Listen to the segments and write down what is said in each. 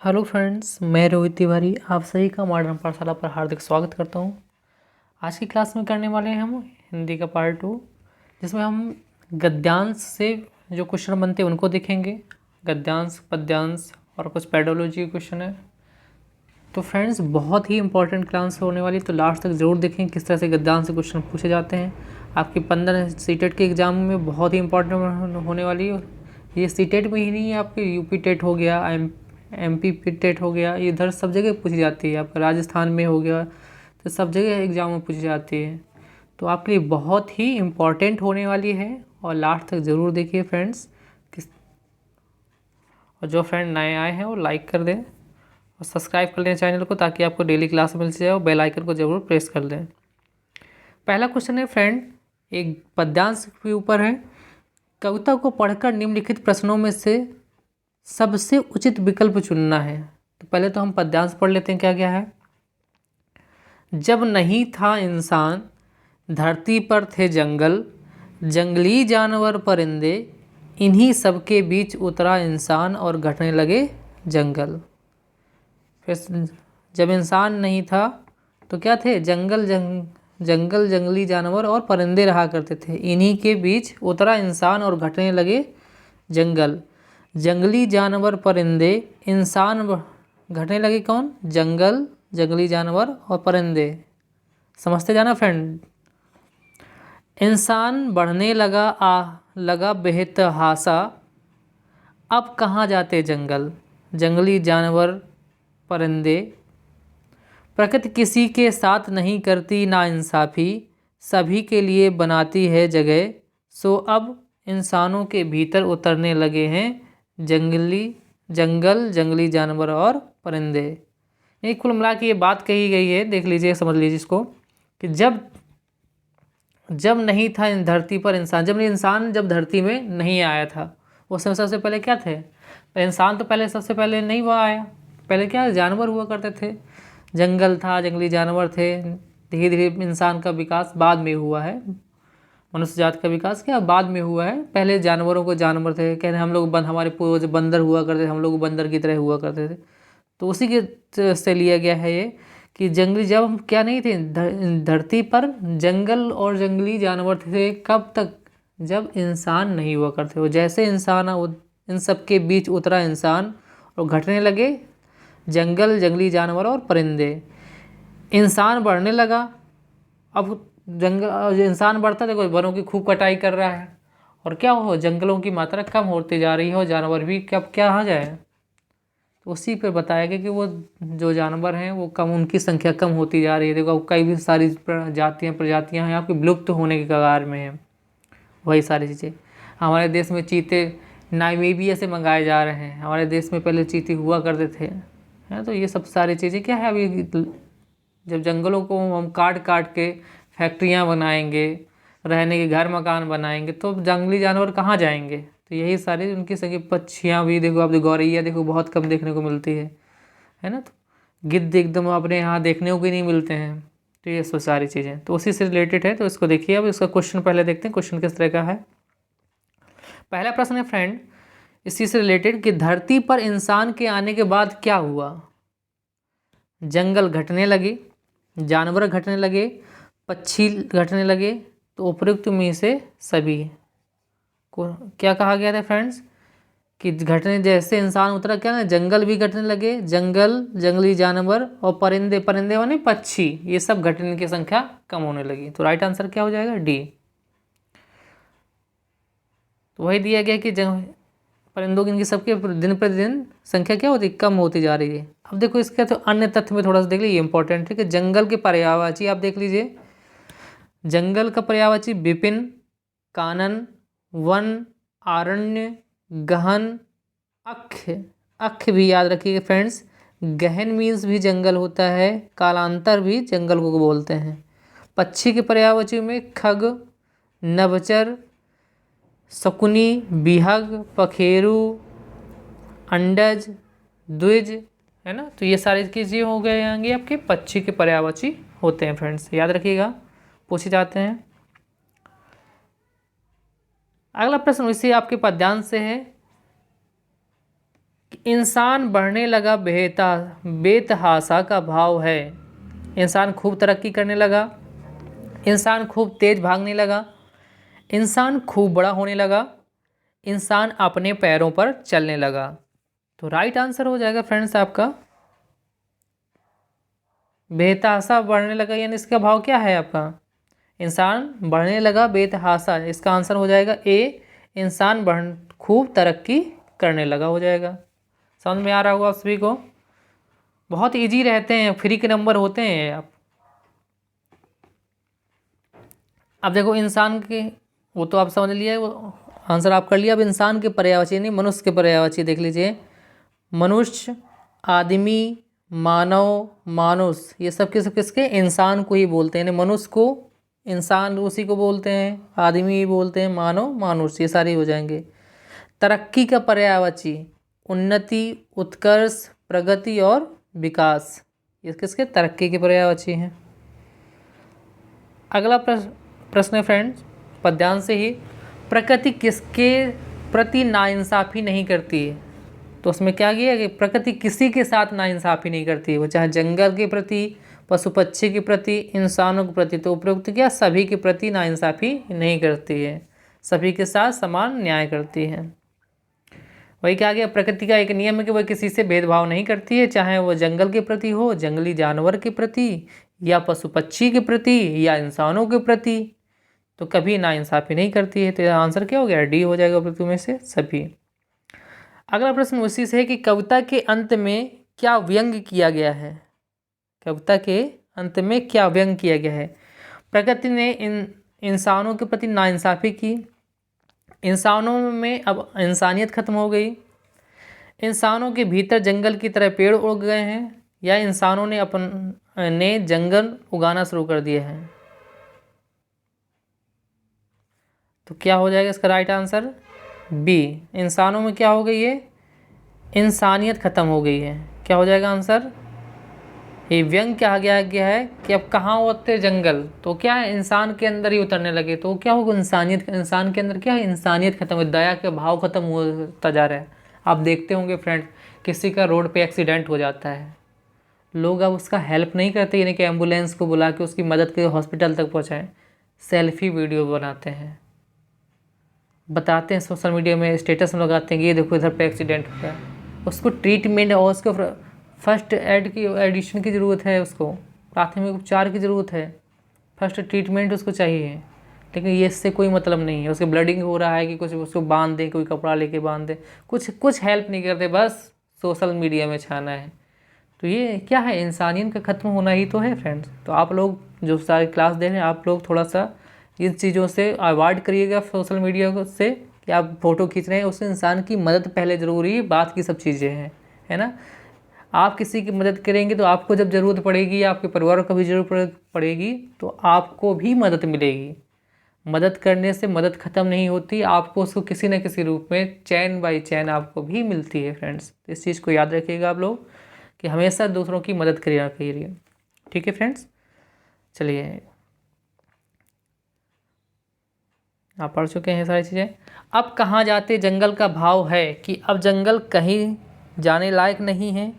Hello friends, मैं रोहित तिवारी आप सभी का मॉडर्न पाठशाला पर हार्दिक स्वागत करता हूँ। आज की क्लास में करने वाले हैं हम हिंदी का पार्ट 2, जिसमें हम गद्यांश से जो क्वेश्चन बनते हैं उनको देखेंगे। गद्यांश, पद्यांश और कुछ पेडोलॉजी क्वेश्चन है। तो फ्रेंड्स, बहुत ही इंपॉर्टेंट क्लास होने वाली, तो लास्ट तक ज़रूर देखें किस तरह से गद्यांश से क्वेश्चन पूछे जाते हैं। आपकी 15 सीटेट के एग्ज़ाम में बहुत ही इंपॉर्टेंट होने वाली है। ये सीटेट में ही नहीं है, आपके यूपी टेट हो गया, एमपी टेट हो गया, ये इधर सब जगह पूछी जाती है। आपका राजस्थान में हो गया, तो सब जगह एग्ज़ाम में पूछी जाती है। तो आपके लिए बहुत ही इम्पॉर्टेंट होने वाली है और लास्ट तक ज़रूर देखिए फ्रेंड्स। और जो फ्रेंड नए आए हैं वो लाइक कर दें और सब्सक्राइब कर लें चैनल को, ताकि आपको डेली क्लास मिल जाए, और बेल आइकन को ज़रूर प्रेस कर दें। पहला क्वेश्चन है फ्रेंड, एक पद्यांश के ऊपर है। कविता को पढ़कर निम्नलिखित प्रश्नों में से सबसे उचित विकल्प चुनना है। तो पहले तो हम पद्यांश पढ़ लेते हैं क्या क्या है। जब नहीं था इंसान, धरती पर थे जंगल, जंगली जानवर परिंदे, इन्हीं सबके बीच उतरा इंसान और घटने लगे जंगल। फिर जब इंसान नहीं था तो क्या थे? जंगल, जंगली जानवर और परिंदे रहा करते थे। इन्हीं के बीच उतरा इंसान और घटने लगे जंगल। जंगली जानवर परिंदे, इंसान घटने लगे कौन? जंगल, जंगली जानवर और परिंदे। समझते जाना फ्रेंड। इंसान बढ़ने लगा बेतहासा, अब कहाँ जाते जंगल, जंगली जानवर परिंदे। प्रकृति किसी के साथ नहीं करती नाइंसाफ़ी, सभी के लिए बनाती है जगह। सो अब इंसानों के भीतर उतरने लगे हैं जंगली जानवर और परिंदे। ये कुल मिला के ये बात कही गई है, देख लीजिए, समझ लीजिए इसको, कि जब नहीं था इन धरती पर इंसान, जब धरती में नहीं आया था, उस समय सबसे पहले क्या थे? इंसान तो पहले सबसे पहले नहीं हुआ आया। पहले क्या जानवर हुआ करते थे, जंगल था, जंगली जानवर थे। धीरे धीरे इंसान का विकास बाद में हुआ है। मनुष्य जाति का विकास क्या बाद में हुआ है। पहले जानवरों को जानवर थे, कहते हम लोग हमारे पूर्वज बंदर हुआ करते थे, हम लोग बंदर की तरह हुआ करते थे। तो उसी के से लिया गया है ये, कि जंगली, जब हम क्या नहीं थे धरती पर, जंगल और जंगली जानवर थे। कब तक? जब इंसान नहीं हुआ करते। वो जैसे इंसान इन सब के बीच उतरा इंसान और घटने लगे जंगल, जंगली जानवर और परिंदे। इंसान बढ़ने लगा। अब इंसान बढ़ता, देखो वनों की खूब कटाई कर रहा है, और क्या हो, जंगलों की मात्रा कम होती जा रही है, और जानवर भी कब क्या आ जाए। तो उसी पर बताया गया कि वो जो जानवर हैं वो कम, उनकी संख्या कम होती जा रही है। देखो कई भी सारी प्रजातियां हैं आपकी विलुप्त होने के कगार में हैं। वही सारी चीज़ें हमारे देश में चीते नामीबिया से मंगाए जा रहे हैं। हमारे देश में पहले चीते हुआ करते थे, है। तो ये सब सारी चीज़ें क्या है, अभी जब जंगलों को हम काट काट के फैक्ट्रियाँ बनाएंगे, रहने के घर मकान बनाएंगे, तो जंगली जानवर कहाँ जाएंगे? तो यही सारी उनकी संख्या। पक्षियाँ भी देखो, अब गौरैया देखो बहुत कम देखने को मिलती है ना। तो गिद्ध एकदम अपने यहाँ देखने को ही नहीं मिलते हैं। तो ये सब सारी चीज़ें तो उसी से रिलेटेड है। तो इसको देखिए। अब इसका क्वेश्चन पहले देखते हैं, क्वेश्चन किस तरह का है। पहला प्रश्न है फ्रेंड इसी से रिलेटेड, कि धरती पर इंसान के आने के बाद क्या हुआ? जंगल घटने लगे, जानवर घटने लगे, पक्षी घटने लगे। तो उपयुक्त में से सभी को क्या कहा गया था फ्रेंड्स, कि घटने, जैसे इंसान उतरा क्या ना, जंगल भी घटने लगे, जंगल, जंगली जानवर और परिंदे, परिंदे माने पक्षी, ये सब घटने की संख्या कम होने लगी। तो राइट आंसर क्या हो जाएगा? डी। तो वही दिया गया कि परिंदों की, इनकी सबके दिन प्रतिदिन संख्या क्या होती, कम होती जा रही है। अब देखो इसके तो अन्य तथ्य में थोड़ा सा देख लीजिए, इंपॉर्टेंट है कि जंगल के पर्यायवाची आप देख लीजिए। जंगल का पर्यायवाची विपिन, कानन, वन, आरण्य, गहन, अक्ष। अक्ष भी याद रखिएगा फ्रेंड्स। गहन मीन्स भी जंगल होता है, कालांतर भी जंगल को बोलते हैं। पक्षी के पर्यायवाची में खग, नभचर, शकुनी, बिहग, पखेरु, अंडज, द्विज, है ना। तो ये सारी चीज़ें हो गए होंगे आपके पक्षी के पर्यायवाची होते हैं फ्रेंड्स, याद रखिएगा, पूछे जाते हैं। अगला प्रश्न इसी आपके पद्यांश से है, कि इंसान बढ़ने लगा बेतहाशा का भाव है। इंसान खूब तरक्की करने लगा, इंसान खूब तेज भागने लगा, इंसान खूब बड़ा होने लगा, इंसान अपने पैरों पर चलने लगा। तो राइट आंसर हो जाएगा फ्रेंड्स आपका बेतहाशा बढ़ने लगा, यानी इसका भाव क्या है आपका? इंसान बढ़ने लगा बेतहाशा। इसका आंसर हो जाएगा ए, इंसान खूब तरक्की करने लगा हो जाएगा। समझ में आ रहा होगा आप सभी को? बहुत इजी रहते हैं, फ्री के नंबर होते हैं। आप अब देखो इंसान के, वो तो आप समझ लिया, वो आंसर आप कर लिया। अब इंसान के पर्यायवाची नहीं, मनुष्य के पर्यायवाची देख लीजिए। मनुष्य, आदमी, मानव, मानुष, ये सब किसके इंसान को ही बोलते हैं। यानी मनुष्य को इंसान उसी को बोलते हैं, आदमी बोलते हैं, मानव, मानुष, ये सारे हो जाएंगे। तरक्की का पर्यायवाची उन्नति, उत्कर्ष, प्रगति और विकास, ये किसके? तरक्की के पर्यायवाची हैं। अगला प्रश्न है फ्रेंड्स, पद्यांश से ही, प्रकृति किसके प्रति नाइंसाफ़ी नहीं करती है? तो उसमें क्या किया कि प्रकृति किसी के साथ नाइंसाफ़ी नहीं करती है, वो चाहे जंगल के प्रति, पशु पक्षी के प्रति, इंसानों के प्रति। तो उपरोक्त क्या सभी के प्रति नाइंसाफ़ी नहीं करती है, सभी के साथ समान न्याय करती है। वही क्या गया, प्रकृति का एक नियम है कि वह किसी से भेदभाव नहीं करती है, चाहे वो जंगल के प्रति हो, जंगली जानवर के प्रति, या पशु पक्षी के प्रति, या इंसानों के प्रति, तो कभी नाइंसाफ़ी नहीं करती है। तो यह आंसर क्या हो गया? डी हो जाएगा उपरोक्त में से सभी। अगला प्रश्न उसी से है कि कविता के अंत में क्या व्यंग किया गया है? कविता के अंत में क्या व्यंग किया गया है? प्रकृति ने इंसानों के प्रति नाइंसाफ़ी की, इंसानों में अब इंसानियत खत्म हो गई, इंसानों के भीतर जंगल की तरह पेड़ उग गए हैं, या इंसानों ने जंगल उगाना शुरू कर दिया है। तो क्या हो जाएगा इसका राइट आंसर? बी, इंसानों में क्या हो गई है? इंसानियत खत्म हो गई है। क्या हो जाएगा आंसर? ये व्यंग क्या गया है कि अब कहाँ होते जंगल, तो क्या है इंसान के अंदर ही उतरने लगे। तो क्या होगा? इंसानियत, इंसान के अंदर क्या है? इंसानियत खत्म हो, दया के भाव खत्म होता जा रहा है। आप देखते होंगे फ्रेंड, किसी का रोड पे एक्सीडेंट हो जाता है, लोग अब उसका हेल्प नहीं करते, यानी कि एम्बुलेंस को बुला के उसकी मदद के हॉस्पिटल तक पहुँचाएँ, सेल्फी वीडियो बनाते हैं, बताते हैं सोशल मीडिया में, स्टेटस में लगाते हैं कि ये देखो इधर पे एक्सीडेंट हो गया। उसको ट्रीटमेंट और उसको फर्स्ट एड की एडिशन की ज़रूरत है, उसको प्राथमिक उपचार की ज़रूरत है, फर्स्ट ट्रीटमेंट उसको चाहिए। लेकिन ये इससे कोई मतलब नहीं है, उसके ब्लडिंग हो रहा है कि कुछ उसको बांध दें, कोई कपड़ा लेके बांध दें, कुछ हेल्प नहीं करते, बस सोशल मीडिया में छाना है। तो ये क्या है? इंसानियत का ख़त्म होना ही तो है फ्रेंड्स। तो आप लोग जो सारे क्लास दे रहे हैं, आप लोग थोड़ा सा इन चीज़ों से अवॉइड करिएगा, सोशल मीडिया से, कि आप फ़ोटो खींच रहे हैं, उस इंसान की मदद पहले ज़रूरी है, बात की सब चीज़ें हैं, है ना। आप किसी की मदद करेंगे तो आपको जब ज़रूरत पड़ेगी, आपके परिवार को भी ज़रूरत पड़ेगी, तो आपको भी मदद मिलेगी। मदद करने से मदद ख़त्म नहीं होती, आपको उसको किसी न किसी रूप में चैन बाई चैन आपको भी मिलती है फ्रेंड्स। तो इस चीज़ को याद रखिएगा आप लोग कि हमेशा दूसरों की मदद करिए। ठीक है फ्रेंड्स, चलिए आप पढ़ चुके हैं सारी चीज़ें। अब कहाँ जाते जंगल का भाव है कि अब जंगल कहीं जाने लायक नहीं है,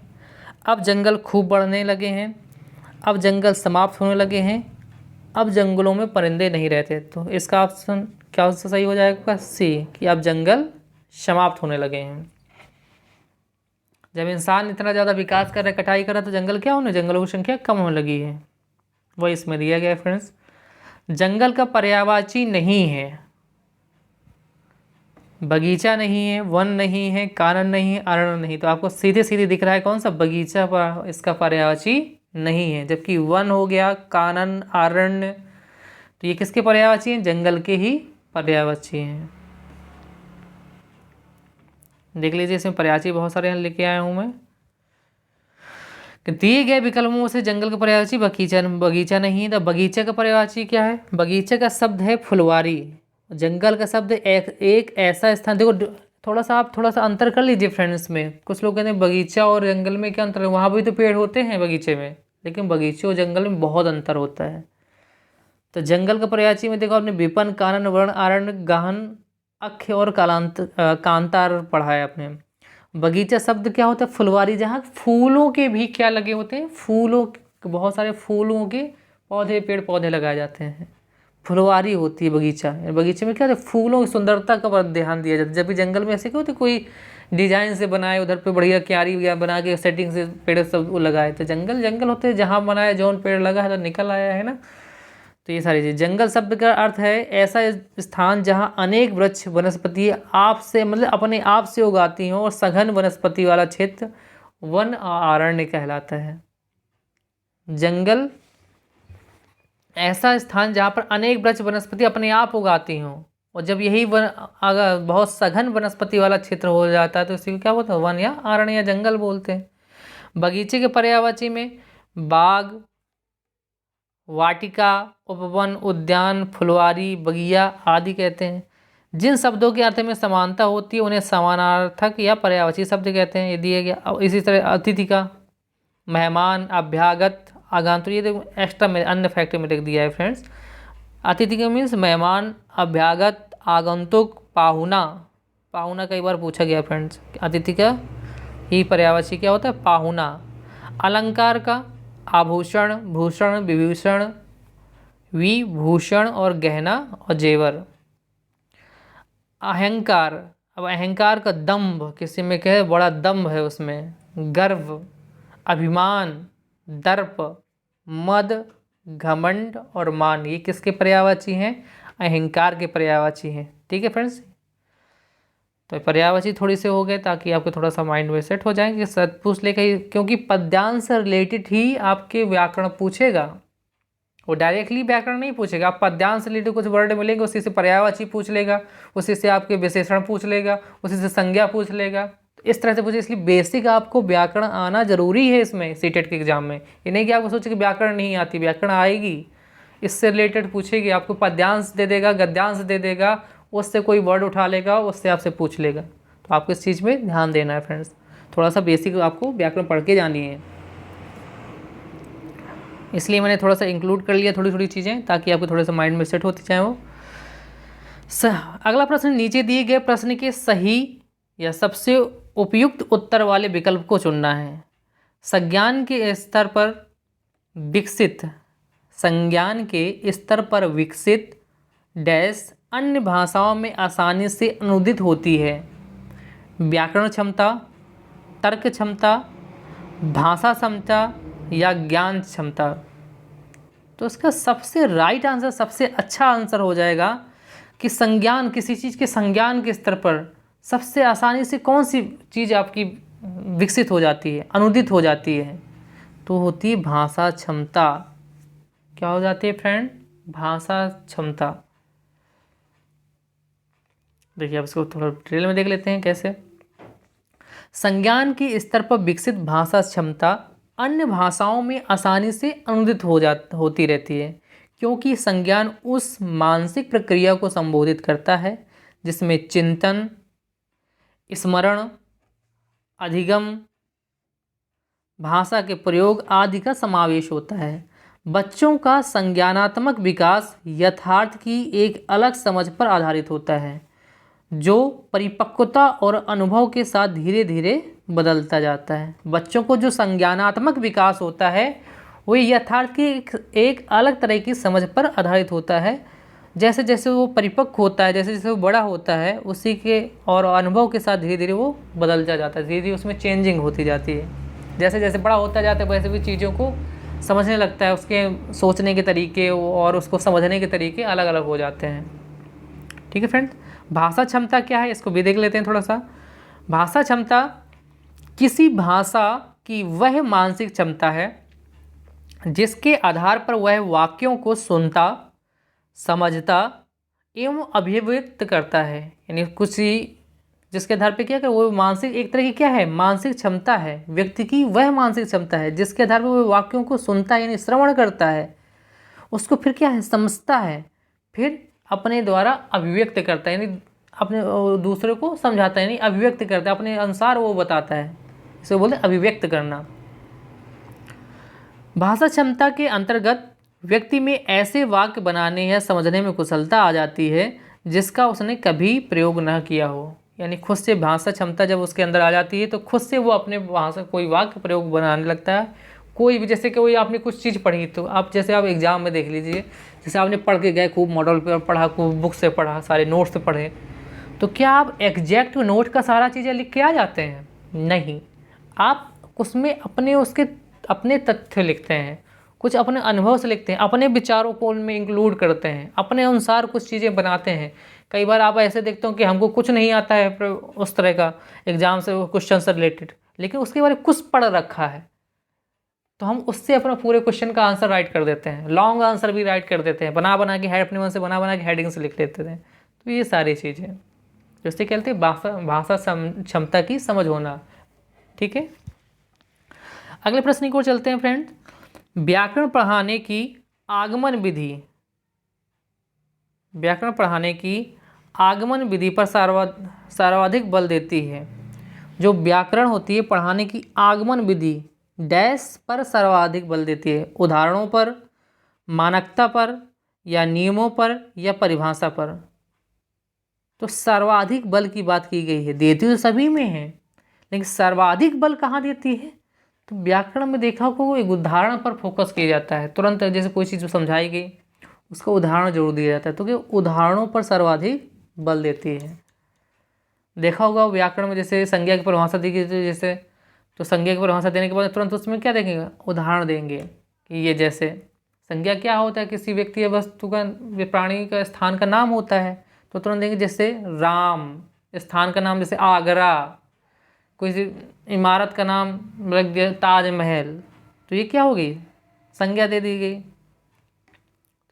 अब जंगल खूब बढ़ने लगे हैं, अब जंगल समाप्त होने लगे हैं, अब जंगलों में परिंदे नहीं रहते। तो इसका ऑप्शन क्या सही हो जाएगा? सी, कि अब जंगल समाप्त होने लगे हैं। जब इंसान इतना ज़्यादा विकास कर रहा है, कटाई कर रहा है, तो जंगल क्या होने, जंगलों की संख्या कम होने लगी है। वही इसमें दिया गया है फ्रेंड्स। जंगल का पर्यायवाची नहीं है, बगीचा नहीं है, वन नहीं है, कानन नहीं है, अरण्य नहीं। तो आपको सीधे सीधे दिख रहा है कौन सा? बगीचा पर इसका पर्यायवाची नहीं है, जबकि वन हो गया, कानन, अरण्य, तो ये किसके पर्यायवाची हैं? जंगल के ही पर्यायवाची हैं। देख लीजिए, इसमें पर्यायवाची बहुत सारे यहाँ लेके आया हूँ मैं। दिए गए विकल्पों से जंगल का पर्यायवाची बगीचा नहीं है। तो बगीचा का पर्यायवाची क्या है? बगीचा का शब्द है फुलवारी, जंगल का शब्द एक ऐसा स्थान। देखो आप थोड़ा सा अंतर कर लीजिए फ्रेंड्स में। कुछ लोग कहते हैं बगीचा और जंगल में क्या अंतर है, वहाँ भी तो पेड़ होते हैं बगीचे में, लेकिन बगीचे और जंगल में बहुत अंतर होता है। तो जंगल का पर्यायवाची में देखो आपने विपन, कानन, वर्ण, आरण्य, गहन, अक्ष और कांतार पढ़ा है आपने। बगीचा शब्द क्या होता है? फुलवारी, जहाँ फूलों के भी क्या लगे होते हैं? फूलों, बहुत सारे फूलों के पौधे, पेड़ पौधे लगाए जाते हैं, फुलवारी होती है बगीचा। बगीचे में क्या होता है? फूलों की सुंदरता का बड़ा ध्यान दिया जाता है। जब भी जंगल में ऐसे क्या होते, कोई डिजाइन से बनाए, उधर पे बढ़िया क्यारी वगैरह बना के सेटिंग से पेड़ सब वो लगाए, तो जंगल जंगल होते हैं, जहाँ बनाया जौन पेड़ लगा है तो निकल आया है ना। तो ये सारी चीज़, जंगल शब्द का अर्थ है ऐसा स्थान जहाँ अनेक वृक्ष वनस्पति आप से मतलब अपने आप से उगाती हों और सघन वनस्पति वाला क्षेत्र वन अरण्य कहलाता है। जंगल ऐसा स्थान जहाँ पर अनेक वृक्ष वनस्पति अपने आप उगाती हों, और जब यही वन अगर बहुत सघन वनस्पति वाला क्षेत्र हो जाता है तो इसी को क्या बोलते हैं? वन या अरण्य या जंगल बोलते हैं। बगीचे के पर्यायवाची में बाग, वाटिका, उपवन, उद्यान, फुलवारी, बगिया आदि कहते हैं। जिन शब्दों के अर्थ में समानता होती है उन्हें समानार्थक या पर्यायवाची शब्द कहते हैं। ये दिए गया। इसी तरह अतिथि का मेहमान, अभ्यागत, आगंतुक, ये देखो एक्स्ट्रा में अन्य फैक्टर में लिख दिया है फ्रेंड्स। अतिथि का मीन्स मेहमान, अभ्यागत, आगंतुक, पाहुना। पाहुना कई बार पूछा गया फ्रेंड्स। अतिथि का ही पर्यायवाची क्या होता है? पाहुना। अलंकार का आभूषण, भूषण, विभूषण, विभूषण और गहना और जेवर। अहंकार, अब अहंकार का दंभ, किसी में कहे बड़ा दंभ है उसमें, गर्व, अभिमान, दर्प, मद, घमंड और मान, ये किसके पर्यायवाची हैं? अहंकार के पर्यायवाची हैं। ठीक है फ्रेंड्स, तो पर्यायवाची थोड़ी से हो गए ताकि आपको थोड़ा सा माइंड में सेट हो जाए कि सच पूछ ले कहीं, क्योंकि पद्यांश से रिलेटेड ही आपके व्याकरण पूछेगा, वो डायरेक्टली व्याकरण नहीं पूछेगा। आप पद्यांश से रिलेटेड कुछ वर्ड मिलेंगे, उसी से पर्यायवाची पूछ लेगा, उसी से आपके विशेषण पूछ लेगा, उसी से संज्ञा पूछ लेगा, तो इस तरह से पूछे। इसलिए बेसिक आपको व्याकरण आना जरूरी है इसमें सीटेट के एग्जाम में। ये नहीं कि आपको सोचे कि व्याकरण नहीं आती, व्याकरण आएगी, इससे रिलेटेड पूछेगी। आपको पद्यांश दे देगा, गद्यांश दे देगा, उससे कोई वर्ड उठा लेगा, उससे आपसे पूछ लेगा। तो आपको इस चीज़ में ध्यान देना है फ्रेंड्स, थोड़ा सा बेसिक आपको व्याकरण पढ़ के जानी है। इसलिए मैंने थोड़ा सा इंक्लूड कर लिया थोड़ी थोड़ी चीज़ें, ताकि आपको थोड़ा सा माइंड में सेट होती जाए वो। अगला प्रश्न, नीचे दिए गए प्रश्न के सही या सबसे उपयुक्त उत्तर वाले विकल्प को चुनना है। संज्ञान के स्तर पर विकसित, संज्ञान के स्तर पर विकसित डैश अन्य भाषाओं में आसानी से अनुदित होती है। व्याकरण क्षमता, तर्क क्षमता, भाषा क्षमता या ज्ञान क्षमता। तो इसका सबसे राइट आंसर, सबसे अच्छा आंसर हो जाएगा कि संज्ञान, किसी चीज़ के संज्ञान के स्तर पर सबसे आसानी से कौन सी चीज़ आपकी विकसित हो जाती है, अनुदित हो जाती है, तो होती है भाषा क्षमता। क्या हो जाती है फ्रेंड? भाषा क्षमता। देखिए अब इसको थोड़ा डिटेल में देख लेते हैं कैसे। संज्ञान के स्तर पर विकसित भाषा क्षमता अन्य भाषाओं में आसानी से अनुदित होती रहती है, क्योंकि संज्ञान उस मानसिक प्रक्रिया को संबोधित करता है जिसमें चिंतन, स्मरण, अधिगम, भाषा के प्रयोग आदि का समावेश होता है। बच्चों का संज्ञानात्मक विकास यथार्थ की एक अलग समझ पर आधारित होता है, जो परिपक्वता और अनुभव के साथ धीरे धीरे बदलता जाता है। बच्चों को जो संज्ञानात्मक विकास होता है वो यथार्थ की एक अलग तरह की समझ पर आधारित होता है। जैसे जैसे वो परिपक्व होता है, जैसे जैसे वो बड़ा होता है, उसी के और अनुभव के साथ धीरे धीरे वो बदलता जाता है, धीरे धीरे उसमें चेंजिंग होती जाती है। जैसे जैसे बड़ा होता जाता है वैसे भी चीज़ों को समझने लगता है, उसके सोचने के तरीके और उसको समझने के तरीके अलग अलग हो जाते हैं। ठीक है फ्रेंड्स, भाषा क्षमता क्या है इसको भी देख लेते हैं थोड़ा सा। भाषा क्षमता किसी भाषा की वह मानसिक क्षमता है जिसके आधार पर वह वाक्यों को सुनता, समझता एवं अभिव्यक्त करता है। यानी कुछ ही जिसके आधार पर क्या कर, वो मानसिक एक तरह की क्या है, मानसिक क्षमता है, व्यक्ति की वह मानसिक क्षमता है जिसके आधार पर वह वाक्यों को सुनता है, यानी श्रवण करता है, उसको फिर क्या है, समझता है, फिर अपने द्वारा अभिव्यक्त करता है, यानी अपने दूसरे को समझाता है, यानी अभिव्यक्त करता है, अपने अनुसार वो बताता है, इसे बोलते हैं अभिव्यक्त करना। भाषा क्षमता के अंतर्गत व्यक्ति में ऐसे वाक्य बनाने या समझने में कुशलता आ जाती है जिसका उसने कभी प्रयोग न किया हो। यानी खुद से भाषा क्षमता जब उसके अंदर आ जाती है तो खुद से वो अपने भाषा कोई वाक्य प्रयोग बनाने लगता है। कोई भी, जैसे कि कोई आपने कुछ चीज़ पढ़ी तो आप जैसे आप एग्ज़ाम में देख लीजिए, जैसे आपने पढ़ के गए, खूब मॉडल पेपर पढ़ा, खूब बुक से पढ़ा, सारे नोट्स से पढ़े, तो क्या आप एग्जैक्ट नोट का सारा चीज़ें लिख के आ जाते हैं? नहीं, आप उसमें अपने तथ्य लिखते हैं, कुछ अपने अनुभव से लिखते हैं, अपने विचारों को उनमें इंक्लूड करते हैं, अपने अनुसार कुछ चीज़ें बनाते हैं। कई बार आप ऐसे देखते हो कि हमको कुछ नहीं आता है उस तरह का एग्जाम से क्वेश्चन से रिलेटेड, लेकिन उसके बारे में कुछ पढ़ रखा है तो हम उससे अपना पूरे क्वेश्चन का आंसर राइट कर देते हैं, लॉन्ग आंसर भी राइट कर देते हैं, बना बना के अपने मन से बना के हेडिंग से लिख लेते थे। तो ये सारी चीज़ें जिससे कहते हैं भाषा क्षमता की समझ होना। ठीक है, अगले प्रश्न की ओर चलते हैं फ्रेंड। व्याकरण पढ़ाने की आगमन विधि, व्याकरण पढ़ाने की आगमन विधि पर सर्वाधिक बल देती है। जो व्याकरण होती है पढ़ाने की आगमन विधि डैश पर सर्वाधिक बल देती है, उदाहरणों पर, मानकता पर, या नियमों पर, या परिभाषा पर। तो सर्वाधिक बल की बात की गई है, देती तो सभी में है, लेकिन सर्वाधिक बल कहाँ देती है? तो व्याकरण में देखा होगा एक उदाहरण पर फोकस किया जाता है, तुरंत जैसे कोई चीज़ समझाई गई उसका उदाहरण जरूर दिया जाता है, तो कि उदाहरणों पर सर्वाधिक बल देती है। देखा होगा व्याकरण में जैसे संज्ञा की परिभाषा दी गई, जैसे तो संज्ञा की परिभाषा देने के बाद तुरंत उसमें क्या देंगे? उदाहरण देंगे कि ये जैसे संज्ञा क्या होता है? किसी व्यक्ति या वस्तु का, प्राणी का, स्थान का नाम होता है, तो तुरंत देंगे जैसे राम, स्थान का नाम जैसे आगरा, कोई इमारत का नाम रख दिया ताजमहल, तो ये क्या होगी? संज्ञा दे दी गई।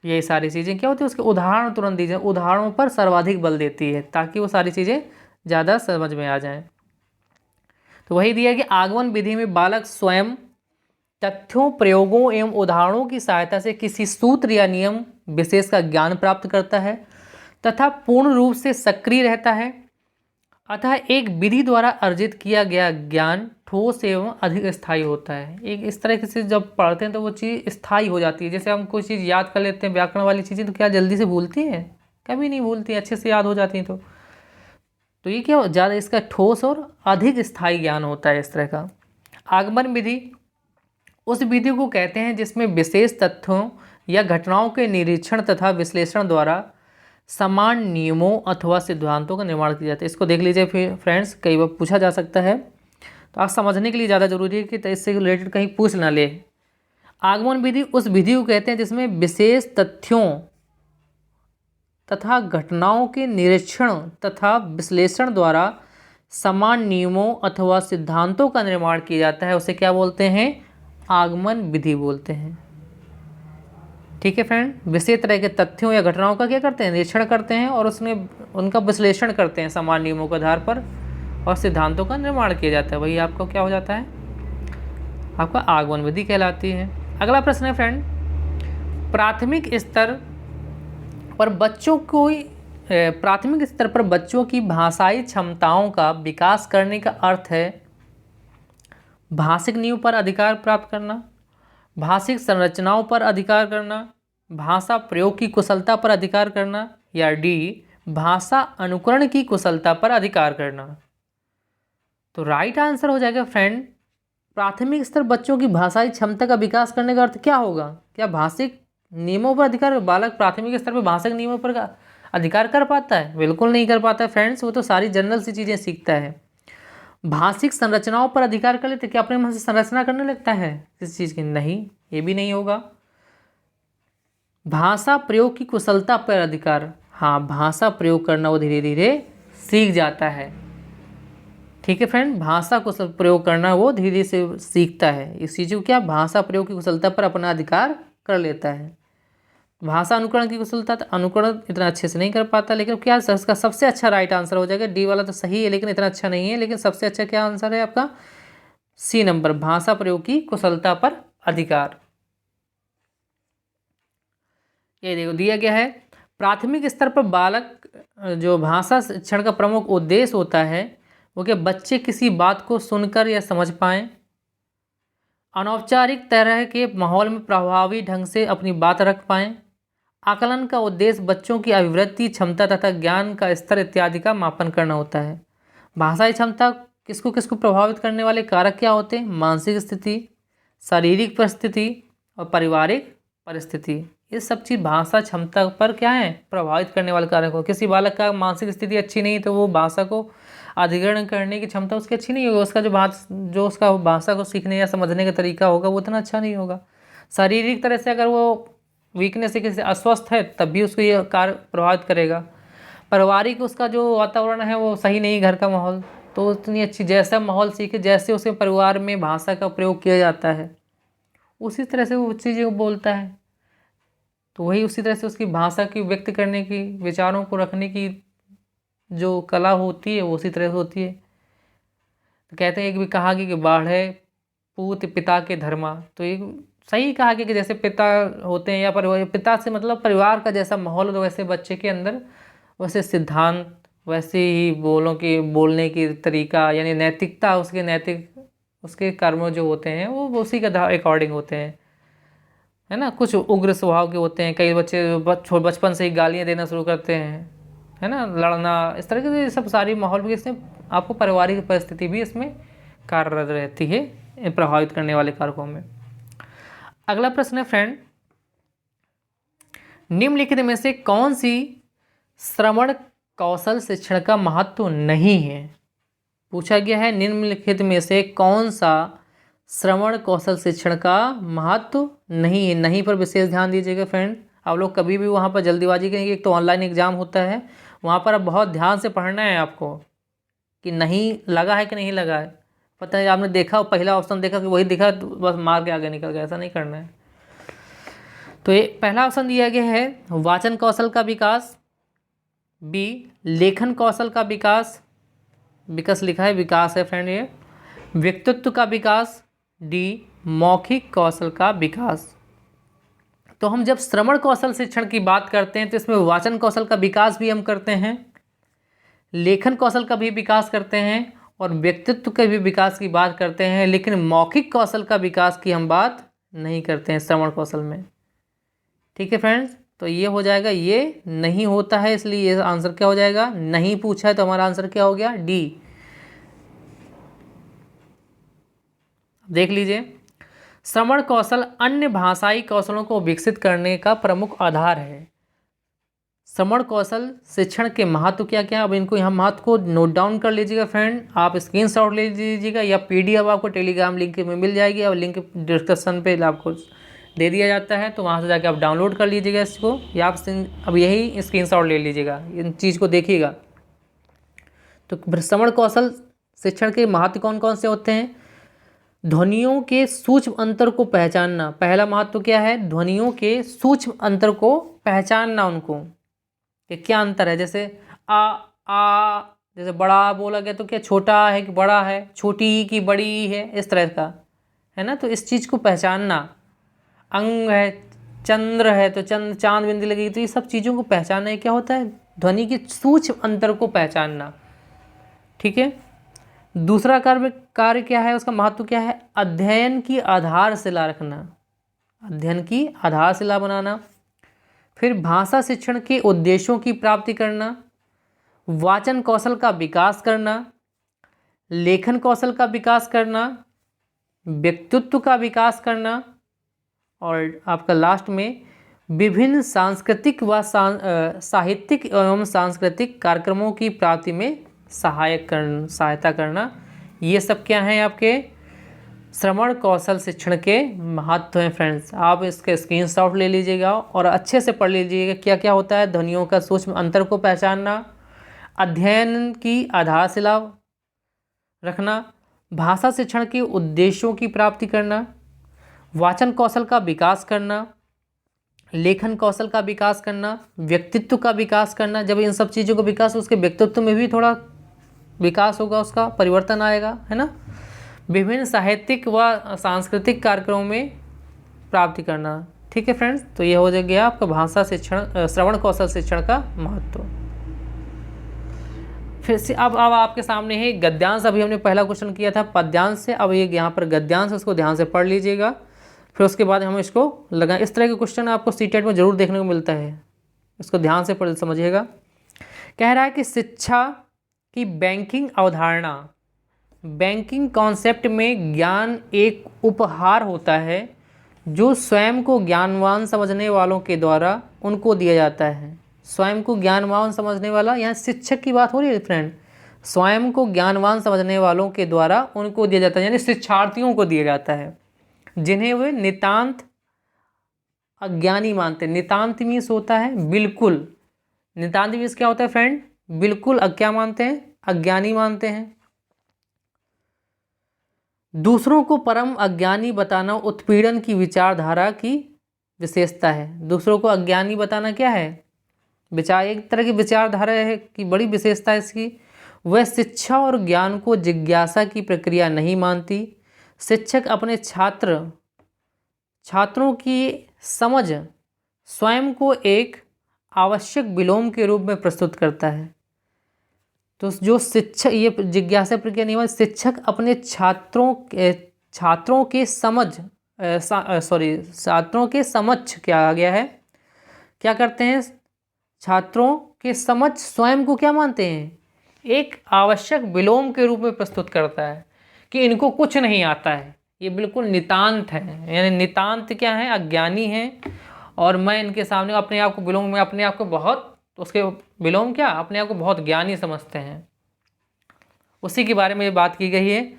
ये सारी चीज़ें क्या होती है? उसके उदाहरण तुरंत दीजिए, उदाहरणों पर सर्वाधिक बल देती है ताकि वो सारी चीज़ें ज़्यादा समझ में आ जाएं। तो वही दिया कि आगमन विधि में बालक स्वयं तथ्यों, प्रयोगों एवं उदाहरणों की सहायता से किसी सूत्र या नियम विशेष का ज्ञान प्राप्त करता है तथा पूर्ण रूप से सक्रिय रहता है। अतः एक विधि द्वारा अर्जित किया गया ज्ञान ठोस एवं अधिक स्थायी होता है। एक इस तरह से जब पढ़ते हैं तो वो चीज़ स्थायी हो जाती है। जैसे हम कोई चीज़ याद कर लेते हैं व्याकरण वाली चीज़ें, तो क्या जल्दी से भूलती हैं? कभी नहीं भूलती, अच्छे से याद हो जाती हैं। तो ये क्या ज़्यादा इसका ठोस और अधिक स्थायी ज्ञान होता है इस तरह का। आगमन विधि उस विधि को कहते हैं जिसमें विशेष तथ्यों या घटनाओं के निरीक्षण तथा विश्लेषण द्वारा समान नियमों अथवा सिद्धांतों का निर्माण किया जाता है। इसको देख लीजिए फिर फ्रेंड्स, कई बार पूछा जा सकता है, तो आप समझने के लिए ज़्यादा जरूरी है कि इससे रिलेटेड कहीं पूछ ना ले। आगमन विधि उस विधि को कहते हैं जिसमें विशेष तथ्यों तथा घटनाओं के निरीक्षण तथा विश्लेषण द्वारा समान नियमों अथवा सिद्धांतों का निर्माण किया जाता है। उसे क्या बोलते हैं? आगमन विधि बोलते हैं। ठीक है फ्रेंड, विशेष तरह के तथ्यों या घटनाओं का क्या करते हैं? निरीक्षण करते हैं और उसमें उनका विश्लेषण करते हैं समान नियमों के आधार पर, और सिद्धांतों का निर्माण किया जाता है। वही आपको क्या हो जाता है? आपका आगमन विधि कहलाती है। अगला प्रश्न है फ्रेंड, प्राथमिक स्तर पर बच्चों की भाषाई क्षमताओं का विकास करने का अर्थ है भाषिक नींव पर अधिकार प्राप्त करना, भाषिक संरचनाओं पर अधिकार करना, भाषा प्रयोग की कुशलता पर अधिकार करना, या डी भाषा अनुकरण की कुशलता पर अधिकार करना। तो राइट आंसर हो जाएगा फ्रेंड, प्राथमिक स्तर बच्चों की भाषाई क्षमता का विकास करने का अर्थ क्या होगा? क्या भाषिक नियमों पर अधिकार? बालक प्राथमिक स्तर पर भाषिक नियमों पर अधिकार कर पाता है? बिल्कुल नहीं कर पाता है फ्रेंड्स, वो तो सारी जनरल सी चीज़ें सीखता है। भाषिक संरचनाओं पर अधिकार कर लेते, क्या अपने मन से संरचना करने लगता है किसी चीज़ की? नहीं, ये भी नहीं होगा। भाषा प्रयोग की कुशलता पर अधिकार, हाँ, भाषा प्रयोग करना वो धीरे धीरे सीख जाता है। ठीक है फ्रेंड, भाषा कुशल प्रयोग करना वो धीरे धीरे से सीखता है। इस चीज़ को क्या भाषा प्रयोग की कुशलता पर अपना अधिकार कर लेता है। भाषा अनुकरण की कुशलता, अनुकरण इतना अच्छे से नहीं कर पाता, लेकिन क्या इसका सबसे अच्छा राइट आंसर हो जाएगा डी वाला, तो सही है लेकिन इतना अच्छा नहीं है, लेकिन सबसे अच्छा क्या आंसर है आपका? सी नंबर, भाषा प्रयोग की कुशलता पर अधिकार। ये देखो दिया गया है, प्राथमिक स्तर पर बालक जो भाषा शिक्षण का प्रमुख उद्देश्य होता है वो कि बच्चे किसी बात को सुनकर या समझ पाएं, अनौपचारिक तरह के माहौल में प्रभावी ढंग से अपनी बात रख पाएं। आकलन का उद्देश्य बच्चों की अभिवृत्ति, क्षमता तथा ज्ञान का स्तर इत्यादि का मापन करना होता है। भाषाई क्षमता किसको किसको प्रभावित करने वाले कारक क्या होते हैं? मानसिक स्थिति, शारीरिक परिस्थिति और पारिवारिक परिस्थिति। ये सब चीज़ भाषा क्षमता पर क्या है? प्रभावित करने वाले कारक हो। किसी बालक का मानसिक स्थिति अच्छी नहीं तो वो भाषा को अधिग्रहण करने की क्षमता उसकी अच्छी नहीं होगी, उसका जो उसका भाषा को सीखने या समझने का तरीका होगा वो उतना अच्छा नहीं होगा। शारीरिक तरह से अगर वो वीकनेस है, किसी अस्वस्थ है, तब भी उसको ये कार्य प्रभावित करेगा। पारिवारिक उसका जो वातावरण है वो सही नहीं, घर का माहौल, तो उतनी अच्छी जैसा माहौल सीखे, जैसे उसके परिवार में भाषा का प्रयोग किया जाता है उसी तरह से वो चीज़ें को बोलता है। तो वही उसी तरह से उसकी भाषा की व्यक्त करने की, विचारों को रखने की जो कला होती है वो उसी तरह से होती है। तो कहते हैं एक भी कहा कि बाढ़े पूत पिता के धर्मा, तो एक सही कहा कि जैसे पिता होते हैं या परिवार, पिता से मतलब परिवार का जैसा माहौल हो तो वैसे बच्चे के अंदर वैसे सिद्धांत, वैसे ही बोलने की तरीका, यानी नैतिकता, उसके कर्म जो होते हैं वो उसी के अकॉर्डिंग होते हैं, है ना। कुछ उग्र स्वभाव के होते हैं, कई बच्चे बचपन से ही गालियाँ देना शुरू करते हैं, है ना, लड़ना, इस तरह के सब सारी माहौल में इसमें आपको पारिवारिक परिस्थिति भी इसमें कार्यरत रहती है प्रभावित करने वाले कारकों में। अगला प्रश्न है फ्रेंड, निम्नलिखित में से कौन सी श्रवण कौशल शिक्षण का महत्व नहीं है? पूछा गया है निम्नलिखित में से कौन सा श्रवण कौशल शिक्षण का महत्व नहीं है। नहीं पर विशेष ध्यान दीजिएगा फ्रेंड। आप लोग कभी भी वहाँ पर जल्दीबाजी करेंगे, एक तो ऑनलाइन एग्जाम होता है, वहाँ पर अब बहुत ध्यान से पढ़ना है आपको कि नहीं लगा है कि नहीं लगा है। पता है आपने देखा, पहला ऑप्शन देखा कि वही दिखा तो बस मार के आगे निकल गया, ऐसा नहीं करना है। तो ये पहला ऑप्शन दिया गया है वाचन कौशल का विकास, बी लेखन कौशल का विकास, विकास लिखा है, विकास है फ्रेंड ये, व्यक्तित्व का विकास, डी मौखिक कौशल का विकास। तो हम जब श्रवण कौशल शिक्षण की बात करते हैं तो इसमें वाचन कौशल का विकास भी हम करते हैं, लेखन कौशल का भी विकास करते हैं और व्यक्तित्व के भी विकास की बात करते हैं, लेकिन मौखिक कौशल का विकास की हम बात नहीं करते हैं श्रवण कौशल में। ठीक है फ्रेंड्स, तो ये हो जाएगा, ये नहीं होता है, इसलिए ये आंसर क्या हो जाएगा? नहीं पूछा है तो हमारा आंसर क्या हो गया? डी। देख लीजिए, श्रवण कौशल अन्य भाषाई कौशलों को विकसित करने का प्रमुख आधार है। श्रवण कौशल शिक्षण के महत्व क्या क्या, अब इनको यहाँ महत्व को नोट डाउन कर लीजिएगा फ्रेंड। आप स्क्रीनशॉट ले लीजिएगा या पीडीएफ आपको टेलीग्राम लिंक में मिल जाएगी और लिंक डिस्क्रिप्शन पे आपको दे दिया जाता है, तो वहाँ से जाके आप डाउनलोड कर लीजिएगा इसको, या आप अब यही स्क्रीनशॉट ले लीजिएगा, इन चीज़ को देखिएगा। तो श्रवण कौशल शिक्षण के महत्व कौन कौन से होते हैं? ध्वनियों के सूक्ष्म अंतर को पहचानना, पहला महत्व क्या है? ध्वनियों के सूक्ष्म अंतर को पहचानना, उनको कि क्या अंतर है। जैसे आ जैसे बड़ा बोला गया तो क्या छोटा है कि बड़ा है, छोटी की बड़ी है, इस तरह का, है ना। तो इस चीज़ को पहचानना, अंग है, चंद्र है तो चांद बिंदी लगेगी, तो ये सब चीज़ों को पहचानना है क्या होता है? ध्वनि के सूक्ष्म अंतर को पहचानना। ठीक है, दूसरा कार्य क्या है, उसका महत्व क्या है? अध्ययन की आधारशिला रखना, अध्ययन की आधारशिला बनाना। फिर भाषा शिक्षण के उद्देश्यों की प्राप्ति करना, वाचन कौशल का विकास करना, लेखन कौशल का विकास करना, व्यक्तित्व का विकास करना, और आपका लास्ट में विभिन्न सांस्कृतिक व साहित्यिक एवं सांस्कृतिक कार्यक्रमों की प्राप्ति में सहायता करना। ये सब क्या हैं आपके श्रवण कौशल शिक्षण के महत्व हैं फ्रेंड्स। आप इसके स्क्रीनशॉट ले लीजिएगा और अच्छे से पढ़ लीजिएगा क्या क्या होता है। ध्वनियों का सूक्ष्म अंतर को पहचानना, अध्ययन की आधारशिला रखना, भाषा शिक्षण के उद्देश्यों की प्राप्ति करना, वाचन कौशल का विकास करना, लेखन कौशल का विकास करना, व्यक्तित्व का विकास करना। जब इन सब चीज़ों का विकास, उसके व्यक्तित्व में भी थोड़ा विकास होगा, उसका परिवर्तन आएगा, है ना। विभिन्न साहित्यिक व सांस्कृतिक कार्यक्रमों में प्राप्ति करना। ठीक है फ्रेंड्स, तो ये हो गया आपका भाषा शिक्षण, श्रवण कौशल शिक्षण का महत्व। फिर से अब आपके सामने है गद्यांश। अभी हमने पहला क्वेश्चन किया था पद्यांश से, अब ये यहाँ पर गद्यांश, उसको ध्यान से पढ़ लीजिएगा। फिर उसके बाद हम इसको लगाएं। इस तरह के क्वेश्चन आपको सीटेट में जरूर देखने को मिलता है, इसको ध्यान से पढ़ समझिएगा। कह रहा है कि शिक्षा कि बैंकिंग अवधारणा, बैंकिंग कॉन्सेप्ट में ज्ञान एक उपहार होता है जो स्वयं को ज्ञानवान समझने वालों के द्वारा उनको दिया जाता है। स्वयं को ज्ञानवान समझने वाला, यहाँ शिक्षक की बात हो रही है फ्रेंड, स्वयं को ज्ञानवान समझने वालों के द्वारा उनको दिया जाता है, यानी शिक्षार्थियों को दिया जाता है, जिन्हें वे नितांत अज्ञानी मानते हैं। नितांत मीन्स होता है बिल्कुल, नितांत मीन्स क्या होता है फ्रेंड, बिल्कुल क्या मानते हैं, अज्ञानी मानते हैं। दूसरों को परम अज्ञानी बताना उत्पीड़न की विचारधारा की विशेषता है। दूसरों को अज्ञानी बताना क्या है, विचार, एक तरह की विचारधारा है कि बड़ी विशेषता है इसकी। वह शिक्षा और ज्ञान को जिज्ञासा की प्रक्रिया नहीं मानती। शिक्षक अपने छात्रों की समझ स्वयं को एक आवश्यक विलोम के रूप में प्रस्तुत करता है। तो जो शिक्षक, ये जिज्ञासा प्रक्रिया नहीं मानती, शिक्षक अपने छात्रों के समक्ष क्या आ गया है, क्या करते हैं, छात्रों के समक्ष स्वयं को क्या मानते हैं, एक आवश्यक विलोम के रूप में प्रस्तुत करता है कि इनको कुछ नहीं आता है, ये बिल्कुल नितांत है। यानी नितांत क्या है, अज्ञानी है, और मैं इनके सामने अपने आप को विलोम में अपने आप को बहुत, उसके विलोम क्या, अपने आप को बहुत ज्ञानी समझते हैं। उसी के बारे में ये बात की गई है।